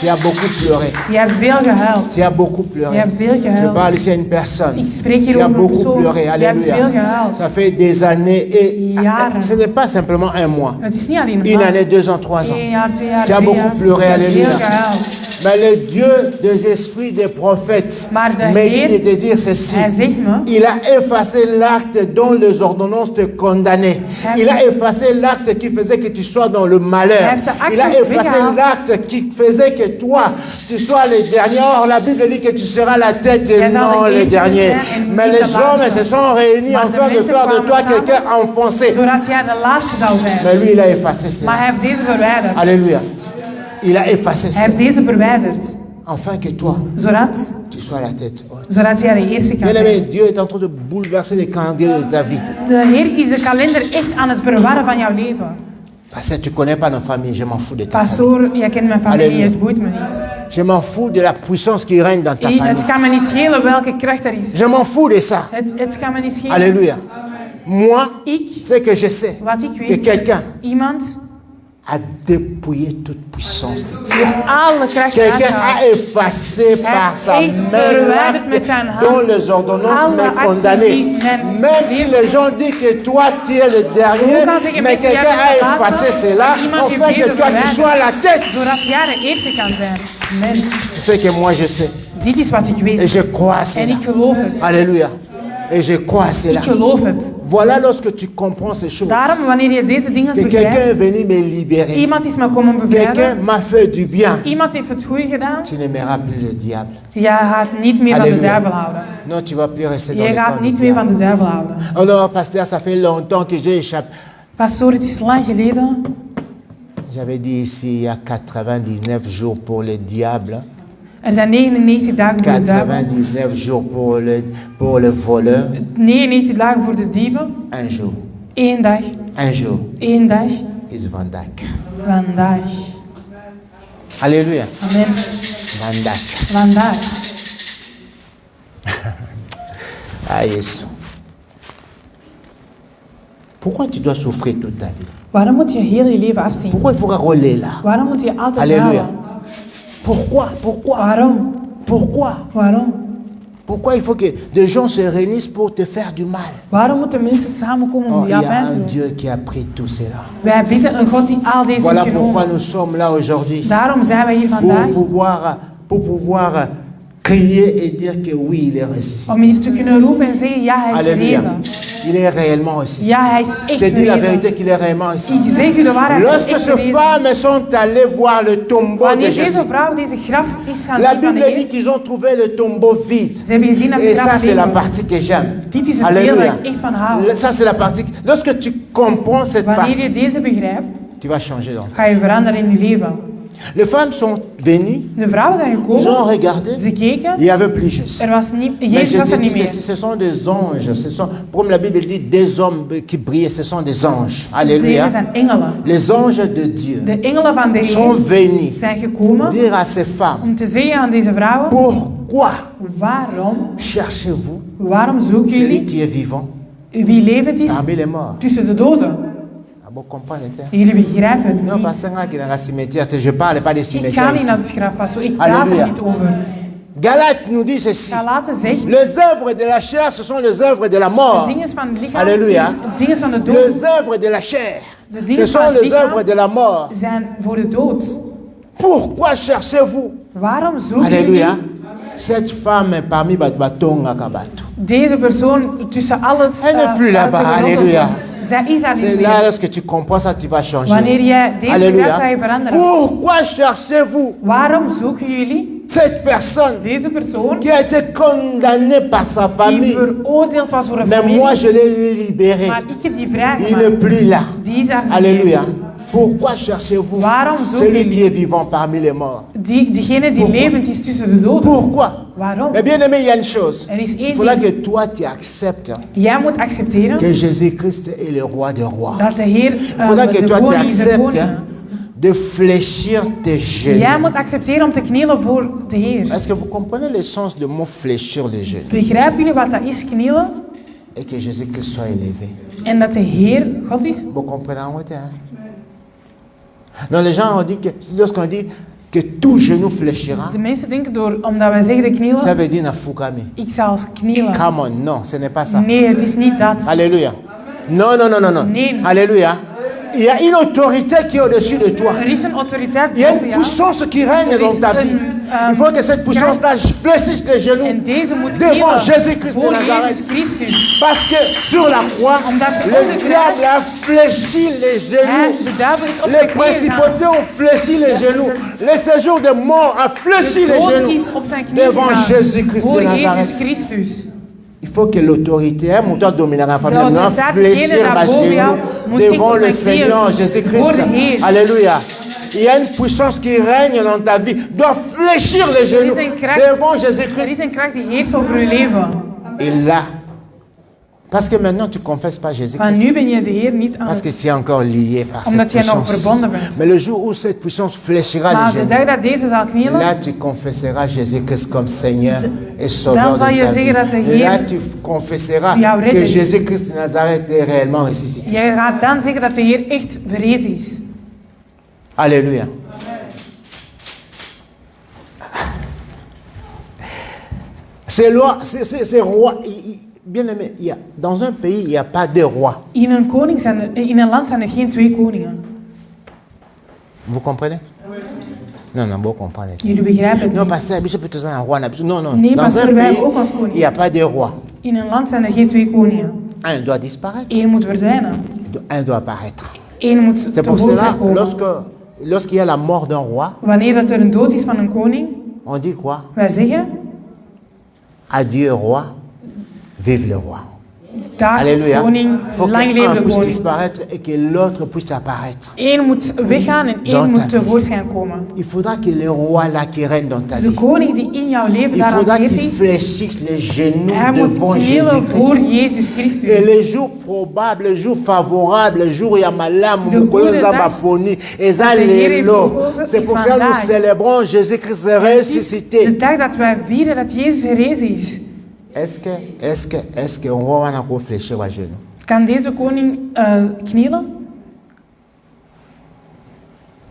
Tu as beaucoup pleuré. Je hebt veel gehuild. Tu as beaucoup pleuré. Je hebt veel Je gehuild. parle ici à une personne. Ik spreek hier Tu as over een beaucoup persoon. pleuré. Je hebt Alléluia. veel gehuild. Ça fait des années et Jaren. ce n'est pas simplement un mois. Het is niet alleen een Une maand. année, 2 ans, 3 ans. 1 jaar, 2 jaar, Tu as 3 beaucoup jaar. pleuré, Je hebt alléluia. veel gehuild. Mais le Dieu des esprits des prophètes Maar de m'a dit Heer, de te dire ceci. hij zegt me, Il a effacé l'acte dont les ordonnances te condamnaient. Hij Il a heeft- effacé l'acte qui faisait que tu sois dans le malheur. Hij heeft de akte Il a effacé weggehaald. l'acte qui faisait que toi, tu sois le dernier. Or, la Bible dit que tu seras la tête et Jij zal non de le eerste dernier. zijn en Mais niet de les hommes laatste. se sont réunis Maar de afin de mensen faire de kwamen toi samen. quelqu'un enfoncé. zodat jij de laatste zou zijn. Mais lui, il a effacé cela. Maar hij heeft deze verwijderd. Alléluia. Il a effacé Hij cela. heeft deze verwijderd. Afin que toi, Zodat, tu sois la tête haute. zodat jij de eerste kan zijn. Bien-aimé, Dieu est en train de bouleverser les calendriers de ta vie. De Heer is de kalender echt aan het verwarren van jouw leven. Parce que tu connais pas nos familles, je m'en fous de ta famille. Pastoor, jij kent mijn familie, Halleluja. het boeit me niet. Je m'en fous de la puissance qui règne dans ta Het famille. kan me niet schelen welke kracht er is. Je m'en fous de ça. Het kan me niet schelen. Alléluia. Moi, Ik, c'est que je sais wat ik que weet, quelqu'un iemand a dépouillé toute puissance de Dieu. heeft alle kracht Quelqu'un uitgehaald. a effacé par sa heeft main verwijderd met zijn l'acte hand dont les ordonnances alle m'ont actes condamné. die men- Même si les gens disent que toi tu es le dernier, Ook al zeggen mais mensen, jij quelqu'un bent de a laatste, effacé cela iemand heeft afin que deze toi tu verwijderd. sois la tête. Zodat jij de eerste kan zijn. Amen. C'est ce que moi je sais. Dit is wat ik Et weet. je crois à En cela. ik geloof het. Alléluia. Et je crois à cela. Ik geloof het. Voilà lorsque tu comprends ces choses. Daarom, wanneer je deze dingen Que quelqu'un begrijpt, est venu me libérer. iemand is me komen Quelqu'un bevrijden, m'a fait du bien. iemand heeft het goede gedaan, Tu n'aimeras plus le diable. jij gaat niet meer van de Alléluia. duivel houden. Non, tu vas plus rester dans Jij le camp gaat du niet meer van diable. de duivel houden. Oh non, pasteur, ça fait longtemps que j'ai échappé. Pastoor, het is lang geleden. J'avais dit ici, il y a 99 jours pour le diable, Er zijn 99 dagen voor de duivel. 99 jours pour le voleur, 99 dagen voor de dieven. un jour. 1 dag. Un jour, 1 dag. is vandaag. Vandaag. Alléluia. Amen. Vandaag. Vandaag. Ah, Jésus. Pourquoi tu dois souffrir toute ta vie? Waarom moet je heel je leven afzien? Pourquoi il faut rouler là? Waarom moet je altijd Alléluia. huilen? Pourquoi? Pourquoi? Waarom? Pourquoi? Waarom? Pourquoi il faut que des gens se réunissent pour te faire du mal? Waarom moeten mensen samenkomen Oh, om il y jou a pijn te un doen? Dieu qui a pris tout cela. Wij bidden een God die al deze Voilà heeft pourquoi genomen. nous sommes là aujourd'hui. Daarom zijn wij hier vandaag. Pour pouvoir crier et dire que oui, il est ressuscité. Om hier te kunnen roepen en zeggen, ja, hij is Halleluja. genezen. Il est réellement ressuscité. Ja, hij is Je echt te dis la verrezen. vérité qu'il est réellement Ik ressuscité. zeg u de waarheid, hij is Lorsque echt ces verrezen. femmes sont allées voir le tombeau de Wanneer Jésus, deze vrouw deze graf is gaan la zien van de Bible dit Heer, qu'ils ont trouvé le tombeau vide. ze hebben gezien dat Et het ça, graf c'est la leeg was. partie que j'aime. Dit is het deel waar ik echt van hou. Ça, c'est la partie. Lorsque tu comprends cette Wanneer partie, je deze begrijpt, tu vas changer. Donc. ga je veranderen in je leven. Les femmes sont venues, De vrouwen zijn ils ont gekomen, regardé, ze keken, il n'y avait plus Jésus. er was niet, Mais Jezus je was te er dis niet meer. ceci, ce sont des anges. Ce sont, comme la Bible dit, des hommes qui brillent, ce sont des anges. Alléluia. Deze zijn engelen. Les anges de Dieu De engelen van de sont Heer venus zijn gekomen dire à ces femmes, om te zeggen aan deze vrouwen, pourquoi waarom cherchez-vous zoeken celui jullie qui est vivant wie levend is parmi les morts? tussen de doden? Ah bon, comprenez-vous? Jullie begrijpen het Non, niet. parce que dans le cimetière, je ne parle pas des Ik ga cimetières niet ici. naar het graf vast, ik praat Halleluja. er niet over. Galates nous dit ceci. Galaten zegt, Les œuvres de la chair, ce sont les œuvres de la de mort. dingen van het lichaam, Halleluja. is dingen van de dood, Les œuvres de la chair, de ce dingen sont van het les œuvres lichaam de la mort. zijn voor de dood. Pourquoi cherchez-vous? Waarom zoeken Alléluia. jullie Cette femme est parmi Batonga Kabato. deze persoon tussen alles Elle n'est plus là-bas, te geroddeld halleluja. zijn? Zij is daar C'est niet là, meer. lorsque tu comprends ça, tu vas changer. Wanneer jij deze Alléluia. ga je veranderen. Pourquoi cherchez-vous Waarom zoeken jullie cette personne deze persoon qui a été condamnée par sa die famille? veroordeeld was voor een Mais familie, moi, je l'ai libéré. maar ik heb die Il n'est vrijgemaakt? plus là. Die is daar niet Alléluia. meer. Pourquoi cherchez-vous Waarom zoeken celui jullie? qui est vivant parmi les morts? Diegene die levend is tussen de doden. Pourquoi? Waarom? Mais bien aimé, il y a une chose. Er is Il één faudra ding. que toi, tu acceptes Jij moet accepteren que Jésus-Christ est le roi des rois. dat de Heer Il faudra que de toi, tu koning is, de acceptes koning. de fléchir tes Jij genoux. moet accepteren om te knielen voor de Heer. Est-ce que vous comprenez le sens du mot fléchir les genoux? Begrijpen jullie wat dat is, knielen? Et que Jésus-Christ soit élevé. En dat de Heer God is? Vous comprenez en côté, hein? Non, les gens ont dit que lorsqu'on dit que tout genou fléchira, De mensen denken door, omdat wij zeggen de ça knielen, veut dire na fukami. ik zal knielen. Come on, non, ce n'est pas ça. Nee, het is niet dat. Alléluia. Non, non, non, non, non. Nee. Alléluia. Il y a une autorité qui est au-dessus de toi. Er is een autoriteit Il y a boven une jou. puissance qui règne dans ta vie. Il faut que cette puissance-là fléchisse les genoux En deze moet devant knielen Jésus-Christ de voor Nazareth. Jezus Christus. Parce que sur la croix, Omdat ze op le de diable a fléchi les genoux. De duivel is op Les zijn knieën gegaan. principautés ont fléchi les genoux. Le séjour de mort a fléchi De les dood genoux is op zijn knieën devant gegaan. Jésus-Christ Voor de Jezus Nazareth. Christus. Il faut que l'autorité, hein, mon toi dominera la famille, De maintenant autoriteit fléchir degene ma daarboven jou genou moet devant ik op le zijn knieën Seigneur voor Jésus-Christ. de Heer. Alléluia. Il y a une puissance qui règne dans ta vie, doit fléchir les genoux Er is een kracht, devant er Jésus-Christ. is een kracht die heerst over je leven. Et là, parce que maintenant tu ne confesses pas Maar Jésus-Christ, nu ben je de Heer niet aan parce que het... tu es encore lié par cette Omdat jij nog puissance. verbonden bent. Mais le jour où cette puissance fléchira Maar les de genoux, dag dat deze zal knielen, là tu confesseras Jésus-Christ comme Seigneur et Sauveur dan de zal je ta vie. zeggen dat de Et Heer là tu confesseras jou redder que is. Jésus-Christ de Nazareth est réellement ressuscité. jij gaat dan zeggen dat de Heer echt verrezen is. Alléluia. Ces lois, ces rois, bien aimé, dans un pays, il n'y a pas de roi. In een land zijn er geen twee koningen. Vous comprenez? Non, non, vous comprenez. Jullie begrijpen het Non, niet. parce que je peux te dire un roi. Non, non. Nee, Dans pastor, un wij pays, hebben ook als koning. il n'y a pas de roi. In een land zijn er geen twee koningen. Un doit disparaître, Eén moet verdwijnen. un doit apparaître. Eén moet C'est pour tevoorschijn cela, komen. lorsqu'il y a la mort d'un roi, Wanneer dat er een dood is van een koning, on dit quoi? wij zeggen, Adieu roi, vive le roi. dag Alléluia. koning, Il faut lang qu'un leef de puisse koning. disparaître et que l'autre puisse apparaître. Eén moet weggaan en Dans één ta moet vie. tevoorschijn komen. Il faudra que le roi là qui règne dans ta De vie, koning die in jouw leven il daar aan faudra het qu'il heersen is, fléchisse les genoux hij moet devant knielen voor Jésus-Christ. Jezus Et Christus. les jours probables, les jours favorables, les jours où il y a malamu, De goede dag poni, et ça dat de Heer heeft lelo. gekozen C'est is pour ça que nous vandaag. célébrons Jésus-Christ De ressuscité. dag dat wij vieren dat Jezus herrezen is, Est-ce que on va encore fléchir à genoux? kan deze koning knielen?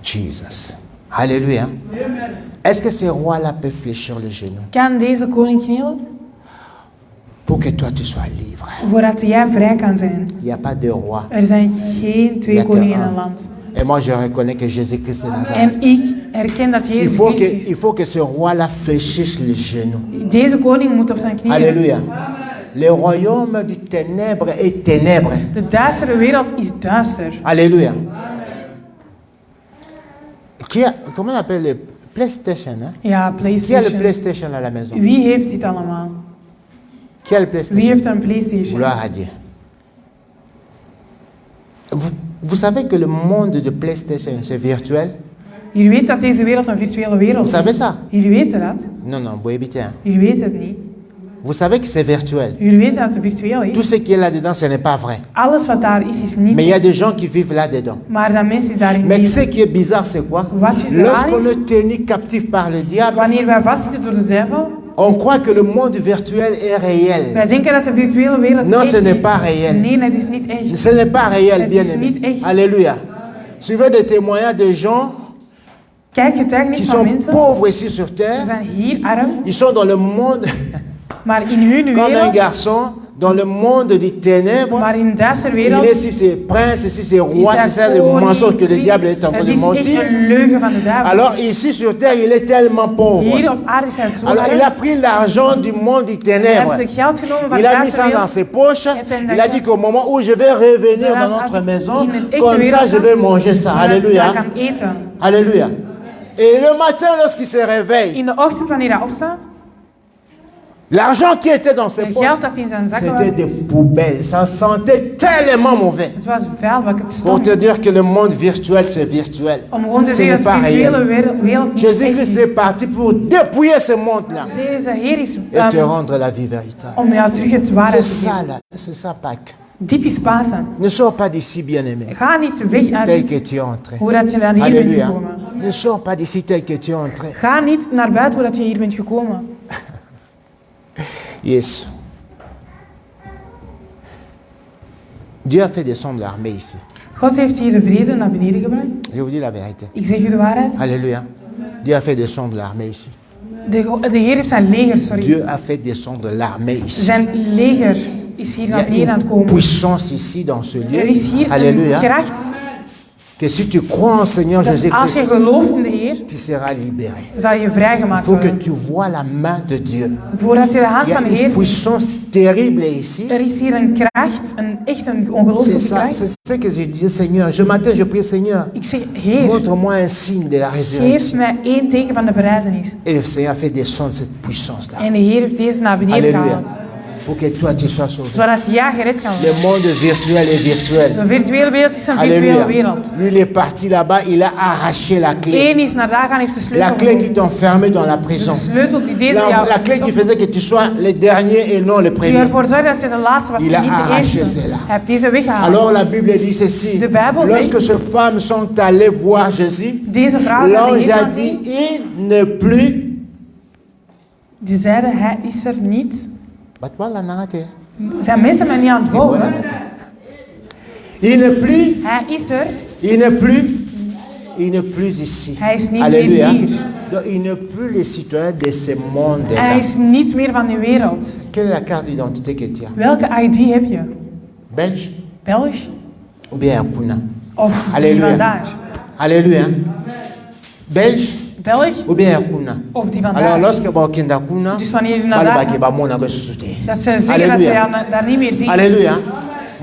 Jesus. Alléluia. Est-ce que ces rois-là peuvent fléchir les genoux Kan deze koning knielen? pour que toi tu sois libre? Voordat jij vrij kan zijn. Il n'y a pas de roi. Er zijn geen Il twee y a que koningen in een un. land. Et moi je reconnais que Jésus-Christ est Nazareth. En ik erken dat Jezus Christus Il faut que ce roi-là fléchisse les genoux. Deze koning moet op zijn knieën. Alléluia. Le royaume du ténèbre est ténèbre. De duistere wereld is duister. Alléluia. Comment on appelle le PlayStation, hein? Ja, Qui a le PlayStation. PlayStation à la maison? Wie heeft dit allemaal? Qui a le Wie PlayStation? heeft een PlayStation? Gloire à Dieu. Vous savez que le monde de PlayStation, c'est virtuel? Jullie weten dat deze wereld een virtuele wereld Vous is. savez ça? Jullie weten dat? Non, non, vous évitez. Hein. Jullie weten het niet. Vous savez que c'est virtuel. Jullie weten dat het virtueel Tout is. ce qui est là-dedans, ce n'est pas vrai. Alles wat daar is niet. Mais il y a des gens qui vivent là-dedans. Maar er zijn mensen die daarin Mais ce leven. qui est bizarre, c'est quoi? Wat je Lorsqu'on raar est tenu captif par le diable, Wanneer wij vastzitten door de duivel, on croit que le monde virtuel est réel. wij denken dat de virtuele wereld Non, echt ce n'est is. pas réel. Nee, het is niet echt. Ce n'est pas réel, Het bien is aimé. niet echt. Alléluia. Suivez des témoignages de gens Kijk qui getuigenis van sont mensen. pauvres ici sur Ze terre. zijn hier arm, Ils sont dans le monde maar in hun comme un wereld, garçon, dans le monde des ténèbres. maar in de duistere Il wereld, est ici, c'est prince, ici, c'est roi. is C'est ça le koning, mensonge que le diable est en train het de is echt mentir. een leugen van de duivel. Alors ici sur terre, il est tellement pauvre. Hier op aarde is hij zo Alors il arm. a pris l'argent du monde des Hij ténèbres. heeft het geld genomen van Il de a mis ça duistere dans wereld. ses poches. Il a dit qu'au moment où je vais revenir dans notre maison, comme ça je vais manger ça. zodat hij Alléluia. kan eten. Alléluia. Et le matin, lorsqu'il se réveille, In de ochtend wanneer hij opstaat, l'argent qui était dans ses het poches, geld dat in zijn zakken was, c'était des poubelles. Ça sentait tellement mauvais. het was vuil, wat het Pour stonk. te dire que le monde virtuel, c'est virtuel. Om gewoon te Ce n'est zeggen pas dat de réel. virtuele wereld niet echt Jésus-Christ is. est parti pour dépouiller ce monde-là Deze Heer is et te rendre la vie véritable. om jou terug het C'est waarheid te ça, geven. là. C'est ça, Pâques. Dit is Pasen. Ne sors pas d'ici, bien-aimé, Ga niet weg tel uit que tu es entré. hoe dat je naar hier bent Alléluia. gekomen. Ne sors pas d'ici tel que tu es entré. Ga niet naar buiten hoe dat je hier bent gekomen. Yes. Dieu a fait descendre l'armée ici. God heeft hier de vrede naar beneden gebracht. Je vous dis la vérité. Ik zeg u de waarheid. Alléluia. Dieu a fait descendre l'armée ici. De Heer heeft zijn leger, sorry. Dieu a fait descendre l'armée ici. Zijn leger is hier Il y naar a beneden aan het une komen. puissance ici dans ce Er lieu. is hier een Alléluia. kracht. Que si tu crois en Seigneur Dat als je Jésus-Christ, gelooft in de Heer, tu seras libéré. zal je Il vrijgemaakt faut que worden. tu vois la main de Dieu. Voordat je de hand Il y a van de une Heer ziet, puissance terrible ici. er is hier een kracht, echt een C'est ongelooflijke ça, kracht. c'est ce que je disais, Seigneur. Ce matin, je prie, Seigneur, Ik zeg, Heer, montre-moi un signe de la geef résurrection. mij één teken van de verrijzenis. Et le Seigneur a fait descendre cette puissance-là. En de Heer heeft deze naar beneden Alléluia. gehaald. Pour que toi, tu sois sauvé. Zodat jij gered kan Le worden. monde virtuel est virtuel. De virtuele wereld is een virtuele Alléluia. wereld. Lui, il est parti là-bas, il a arraché la clé. Eén is naar daar gaan, heeft de La sleutel clé qui gevonden. t'enfermait dans la prison. De sleutel die deze jou... La clé qui faisait que tu sois le dernier et non le Die premier. ervoor zorgde dat je de laatste was, Il en a niet de arraché eerste. cela. Hij heeft deze weggehaald. Alors la Bible dit ceci. De Bijbel Lorsque zegt- ces femmes sont allées voir Jésus, Deze vrouw zei de l'ange Heer a gaan dit, zien. il n'est plus... Die zeiden, hij is er niet. Wat wel aan het, Zijn mensen mij niet aan het volgen? Il n'est plus, Hij is er. il n'est plus ici. Hij is niet Alléluia. meer hier. Donc il n'est plus le citoyen de ce monde-là. Hij is niet meer van die wereld. Quelle est la carte d'identité que tu as? Welke ID heb je? Belge Belg? ou bien Akuna? Of die Alléluia. van daar? Alléluia. Belge Belg? ou bien Akuna? Of die van Alors daar? lorsque tu es Akuna, Dus wanneer je naar daar gaat, dat ze zeggen dat ze Alléluia. jou daar niet meer zien. Alléluia.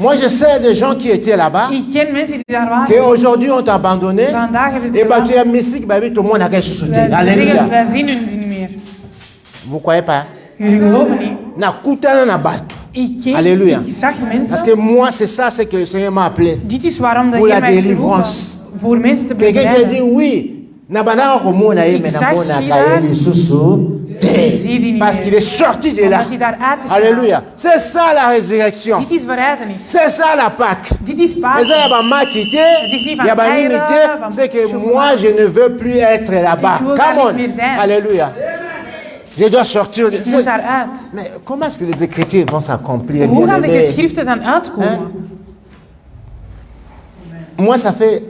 Moi, je sais des gens qui étaient là-bas, Ik ken mensen die daar qui waren. aujourd'hui ont abandonné. Vandaag hebben ze Et bah, tu gedaan. es mystique, bah, oui, tout le monde a quelque chose. Wij zeggen, Alléluia. wij zien hun niet meer. Vous croyez pas? Jullie geloven niet. Na kutana na batu. Ik ken, Alléluia. ik zag Parce mensen. que moi, c'est ça, c'est que le Seigneur m'a appelé. Dit is waarom de Pour Heer la mij geroepen délivrance. voor mensen te Quelqu'un qui a dit bevrijden. oui. Na banana komona ye, mais na Exact, bona il kaye a- lisusu te. Zie die niet Parce meer. qu'il est sorti de là. Omdat hij daaruit is Alléluia. C'est ça la résurrection. gegaan. Dit is verrijzenis. C'est ça la Pâque. Dit is Mais Pasen. ça, il y a ma quitté, Het is niet il van y a ma eieren, unité, van c'est que chocola. moi, je ne veux plus être là-bas. Ik wil daar Come niet meer on. zijn. Alléluia. Je dois sortir de Ik moet daaruit. Mais comment est-ce que les Écritures vont s'accomplir, Hoe bien gaan de aimé? geschriften dan uitkomen? Moi, ça fait...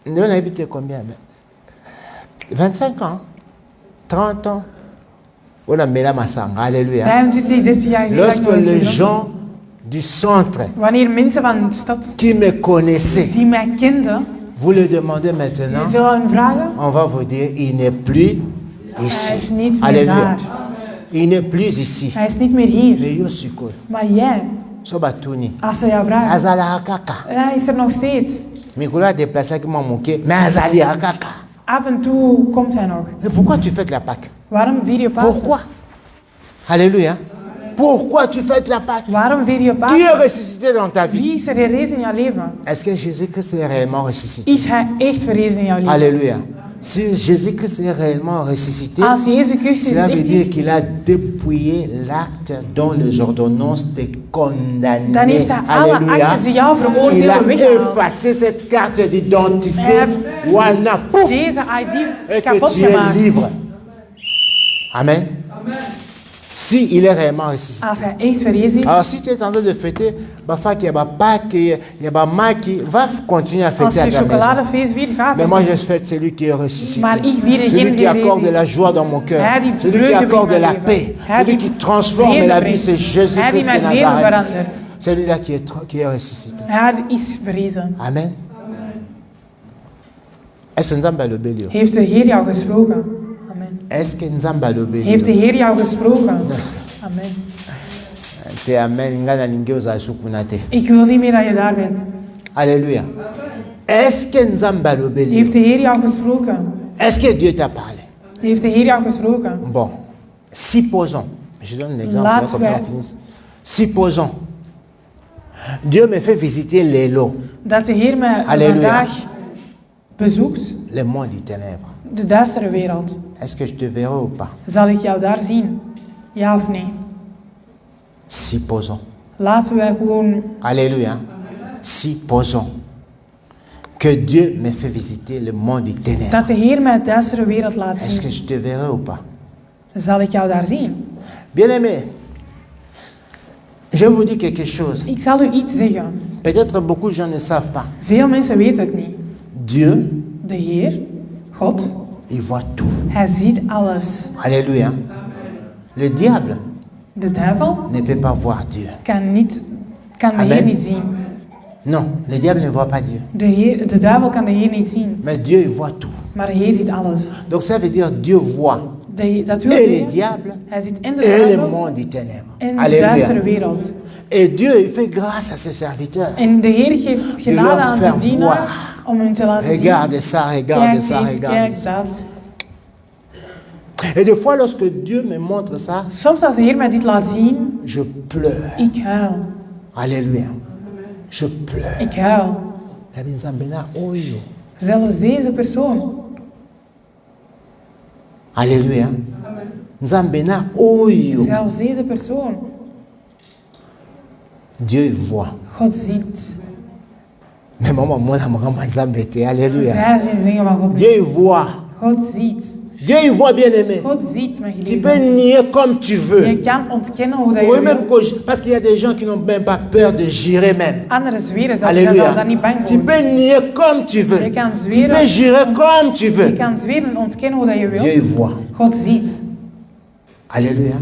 Nous, on a habité combien? 25 ans, 30 ans. On a mis la massanga. Alléluia. 25, 30 jaar geleden. Lorsque les gens du centre Wanneer mensen van de stad qui me connaissaient, die mij kenden, vous le demandez die maintenant, zullen vragen, on va vous dire, il n'est plus hij ici. is niet meer Alléluia. daar. Il n'est plus ici. Hij is niet meer hier. Mais yo sikoyo. Maar jij, So batuni. als ze jou vragen, Azala kaka. hij is er nog steeds. Mikolo a déplacé qui m'a manqué. Mais azali kaka. Af en toe komt hij nog. Mais pourquoi tu fêtes la Pâque? Waarom vier je Pasen? Pourquoi? Alléluia. Pourquoi tu fêtes la Pâque? Waarom vier je Qui est Pasen? ressuscité dans ta vie? Wie is er herrezen in jouw leven? Est-ce que Jésus-Christ est réellement ressuscité? Is hij echt verrezen in jouw leven? Alléluia. Si Jésus-Christ est réellement ressuscité, Als Jezus Christus cela veut echt dire is, qu'il a dépouillé l'acte dont les ordonnances te dan condamnaient. heeft hij alle Alléluia. actes die jou Il a veroordelen weggehaald. effacé cette carte d'identité. Hij Voilà, pouf, Deze ID et kapot que tu es gemaakt. libre. Amen. Si il est réellement ressuscité. Als hij echt verrezen is, Alors si tu es en train de fêter, il y a Pâques, il y a Maki, va continuer à als fêter à je ta maison. chocoladefeest viert, ga Mais moi vieren. je fête celui qui est ressuscité. Maar ik vier Celui degene qui die accorde herrezen la is. joie dans mon cœur. Hij die Celui qui vreugde accorde brengt la mijn paix. leven. Hij Celui die qui transforme vrede la vie, brengt. c'est Hij Jésus-Christ die de mijn leven Nazareth. verandert. Celui-là qui est ressuscité. Hij is verrezen. Amen. Est-ce que Nzamba le belio? Heeft de Heer jou gesproken? Amen. Est-ce que Nzamba le Heeft de belio? Heer jou gesproken? Amen. C'est amen. Ngana ninge ozazukunate. Ik wil niet meer dat je daar bent. Alléluia. Est-ce que Nzamba le belio? Heeft de Heer jou gesproken? Est-ce que Dieu t'a parlé? Heeft de Heer jou gesproken? Bon, supposons, je donne un exemple, Laten comme ça wij- on finisse. Supposons, Dieu me fait visiter les lots, Dat de Heer mij Halleluja. vandaag bezoekt, le monde des ténèbres. de duistere wereld. Est-ce que je te verrai ou pas? Zal ik jou daar zien? Ja of nee? Supposons. Laten wij gewoon, Alléluia. Supposons que Dieu me fait visiter le monde des ténèbres. dat de Heer mij de duistere wereld laat Est-ce que zien. je te verrai ou pas? Zal ik jou daar zien? Bien-aimé, je vous dis quelque chose. Ik zal u iets zeggen. Peut-être beaucoup de gens ne savent pas. Veel mensen weten het niet. Dieu, De Heer, God, il voit tout. hij ziet alles. Alléluia. Le diable De duivel ne peut pas voir Dieu. kan de Amen. Heer niet zien. Non, le diable ne voit pas Dieu. De duivel kan de Heer niet zien. Mais Dieu, il voit tout. Maar de Heer ziet alles. Donc ça veut dire Dieu voit Dat wil et le zeggen, diable hij ziet en de et le duivel monde des ténèbres. en de duistere Alléluia. wereld. Et Dieu, il fait grâce à ses serviteurs. En de Heer geeft genade leur aan faire zijn dienaar voir. om hem te laten zien. Regarde ça, regarde Kijk ça, dit, regarde kijk ça. dat. Et des fois, lorsque Dieu me montre ça, Soms als de Heer mij dit laat zien, je pleure. ik huil. Alléluia. Je pleure. Ik huil. La binzambena oyo. Zelfs deze persoon. Alléluia. Nzambena oyo. Zelfs deze persoon. Dieu il voit. God ziet. Mais maman, moi, la maman, nzambete. Alléluia. Zij zien dingen van God Dieu niet. il voit. God ziet. Dieu il voit, bien aimé. God ziet, mijn Tu peux geliefde. nier comme tu veux. Je kan ontkennen hoe dat Oui, je même wil. parce qu'il y a des gens qui n'ont même pas peur de jurer même. Anderen zweren, zelfs jij zal Alléluia. daar niet bang Tu voor. peux nier comme tu veux. Je kan Tu zweren. peux jurer comme tu Je veux. kan zweren en ontkennen hoe dat je Dieu il wil. voit. God ziet. Alléluia.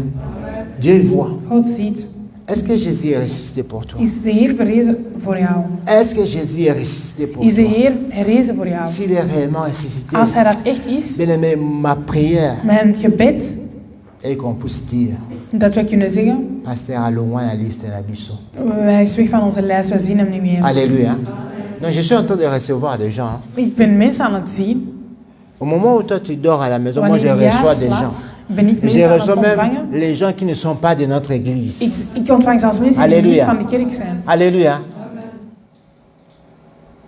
Dieu il voit. God ziet. Est-ce que Jésus est ressuscité pour toi? Is de Heer verrezen voor jou? Est-ce que Jésus est ressuscité pour Is de toi? Heer herrezen voor jou? S'il est réellement ressuscité, Als hij dat echt is, bien aimé, ma prière mijn gebed, est qu'on puisse dire, dat we kunnen zeggen, Pasteur à loin la liste de la Bissot. hij is weg van onze lijst, we zien hem niet meer. Alléluia. Non, je suis en train de recevoir des gens. Ik ben mensen aan het zien. Au moment où toi tu dors à la maison, moi je Wanneer jij reçois des slaapt, gens. ben ik Je mensen aan het reçois même ontvangen. les gens qui ne sont pas de notre église. Ik ontvang zelfs mensen die niet Halleluja. van de kerk zijn. Alléluia.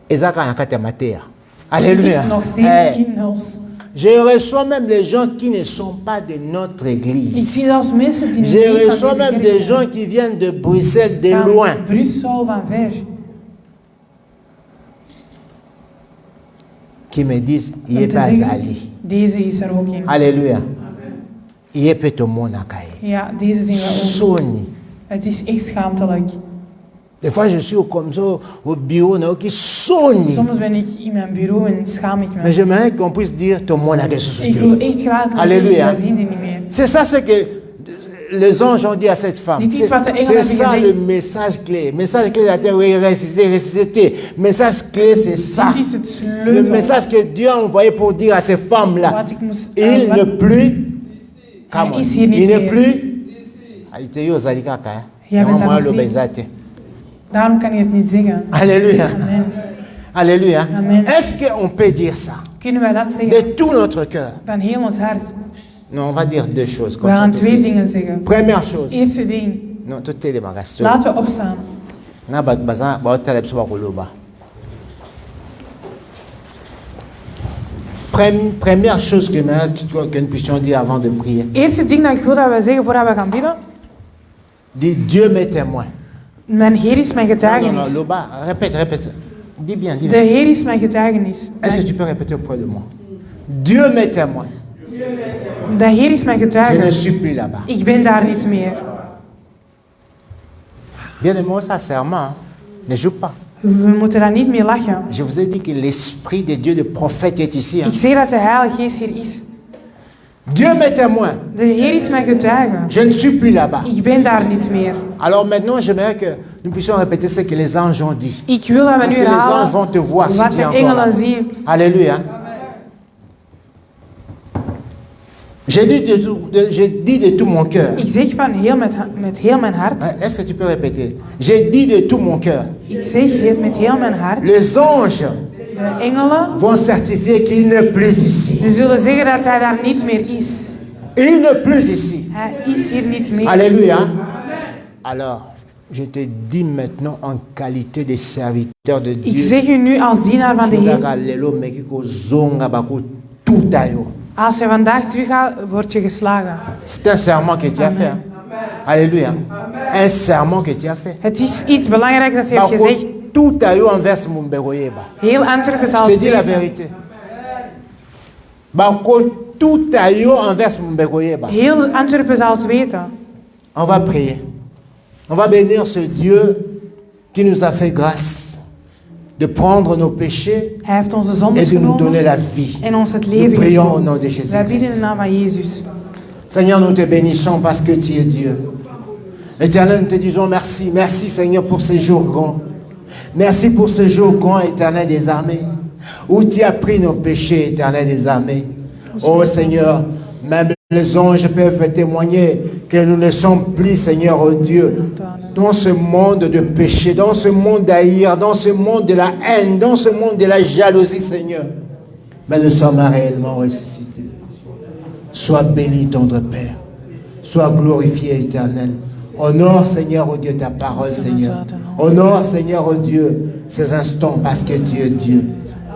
Ezaka nakati ya mateya. Het Alléluia. is nog steeds Eh, in ons. je reçois même les gens qui ne sont pas de notre Ik église. zie zelfs mensen die niet Je van reçois deze même kerk des zijn. gens qui viennent de Bruxelles, de Van loin. Brussel, van ver. Qui me disent, il Om est te pas zeggen, Ali. deze is er ook in. Alléluia. Il est peut mon akaye. Ja, deze zien we Sony. ook. Het is echt schaamtelijk. Des fois, je suis comme ça au bureau, non, qui Sony. Soms ben ik in mijn bureau en schaam ik Mais me. j'aimerais qu'on puisse dire, ton monde a Ik wil ressuscité. echt graag dat Alléluia. we zien die niet meer. C'est ça ce que les anges ont dit à cette femme. Dit is C'est wat de engelen c'est hebben ça gezegd. le message clé. Message clé de la terre, oui, ressuscité, ressuscité. Message clé, c'est ça. Dit is het Le sleutel. message que Dieu a envoyé pour dire à ces femmes-là, Wat ik moest il ne wat- plus Come on. Hij is hier niet Il n'est meer. plus. Ah, il était aux alikaka, hein. Jij bent Non, daar moi, nog le niet. baisate. Daarom kan je het niet zeggen. Alléluia. Amen. Alléluia. Amen. Est-ce qu'on peut dire ça Kunnen wij dat zeggen? de tout notre cœur? Van heel ons hart. Non, on va dire deux choses. We Comme ça, gaan twee précise. dingen zeggen. Première chose. Eerste ding. Non, tout est les magasins. Laten we opstaan. Na bat bazan ba hotel biso bakoloba. Première chose que nous puissions dire avant de prier. Eerste ding dat ik wil dat we zeggen voordat we gaan bidden. Dis Dieu m'est témoin. Mijn Heer is mijn Non, getuigenis. Loba, répète. Dis bien, dis De bien. Heer is mijn getuigenis. Est-ce que tu peux répéter auprès de moi? Dieu m'est témoin. De Heer is mijn Je ne getuigenis. suis plus là-bas. Ik ben daar niet meer. Bien aimé, ça serment. Hein? Ne joue pas. We moeten daar niet meer lachen. Je vous ai dit que l'esprit de Dieu, le prophète est ici. Hein? Ik zeg dat de Heilige Geest hier is. Dieu m'est témoin. De Heer is mijn getuige. Je ne suis plus là-bas. Ik ben daar niet meer. Alors maintenant, j'aimerais que nous puissions répéter ce que les anges ont dit. Ik wil dat we Parce nu que les anges vont te voir herhalen si wat tu es de encore là. engelen zien. Alléluia. J'ai dit de tout mon cœur. Ik zeg met heel mijn hart. Est-ce que tu peux répéter? J'ai dit de tout mon cœur. Ik zeg met heel mijn hart. Les anges De engelen, vont certifier qu'il n'est plus ici. ze zullen zeggen dat hij daar niet meer is. Il n'est plus ici. Hij is hier niet meer. Alléluia. Alors, je te dis maintenant en qualité de serviteur de Ik Dieu. zeg u nu als dienaar van de Heer. Als je vandaag teruggaat, word je geslagen. C'est un serment que tu as fait. Hein? Alléluia. Un serment que tu as fait. Het is iets belangrijks dat je hebt gezegd. Tout a eu envers Mumbegoyeba. Heel Antwerpen zal Je het te dis la weten. vérité. Tout a eu envers Mumbegoyeba. Heel Antwerpen zal het weten. On va prier. On va bénir ce Dieu qui nous a fait grâce de prendre nos péchés Hij heeft onze zondes et de nous donner genomen la vie. en ons het Nous leven prions au gegeven. nom de Jésus. Wij bidden in de naam van Jezus. Seigneur, nous te bénissons parce que tu es Dieu. Éternel, nous te disons merci. Merci Seigneur pour ce jour grand. Merci pour ce jour grand, Éternel des armées, où tu as pris nos péchés, Éternel des armées. Oh Seigneur, même les anges peuvent témoigner que nous ne sommes plus, Seigneur, oh Dieu, dans ce monde de péché, dans ce monde d'haïr, dans ce monde de la haine, dans ce monde de la jalousie, Seigneur. Mais nous sommes réellement ressuscités. Sois béni, tendre Père. Sois glorifié, Éternel. Honore, Seigneur, oh Dieu, ta parole, Seigneur. Honore, Seigneur, oh Dieu, ces instants parce que tu es Dieu.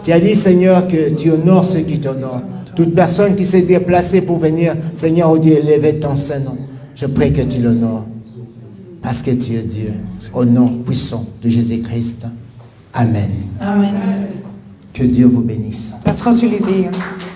Tu as dit, Seigneur, que tu honores ceux qui t'honorent. Toute personne qui s'est déplacée pour venir, Seigneur, oh Dieu, élever ton Saint-Nom. Je prie que tu l'honores parce que tu es Dieu. Au nom puissant de Jésus-Christ. Amen. Amen. Que Dieu vous bénisse. Dat God jullie zegent.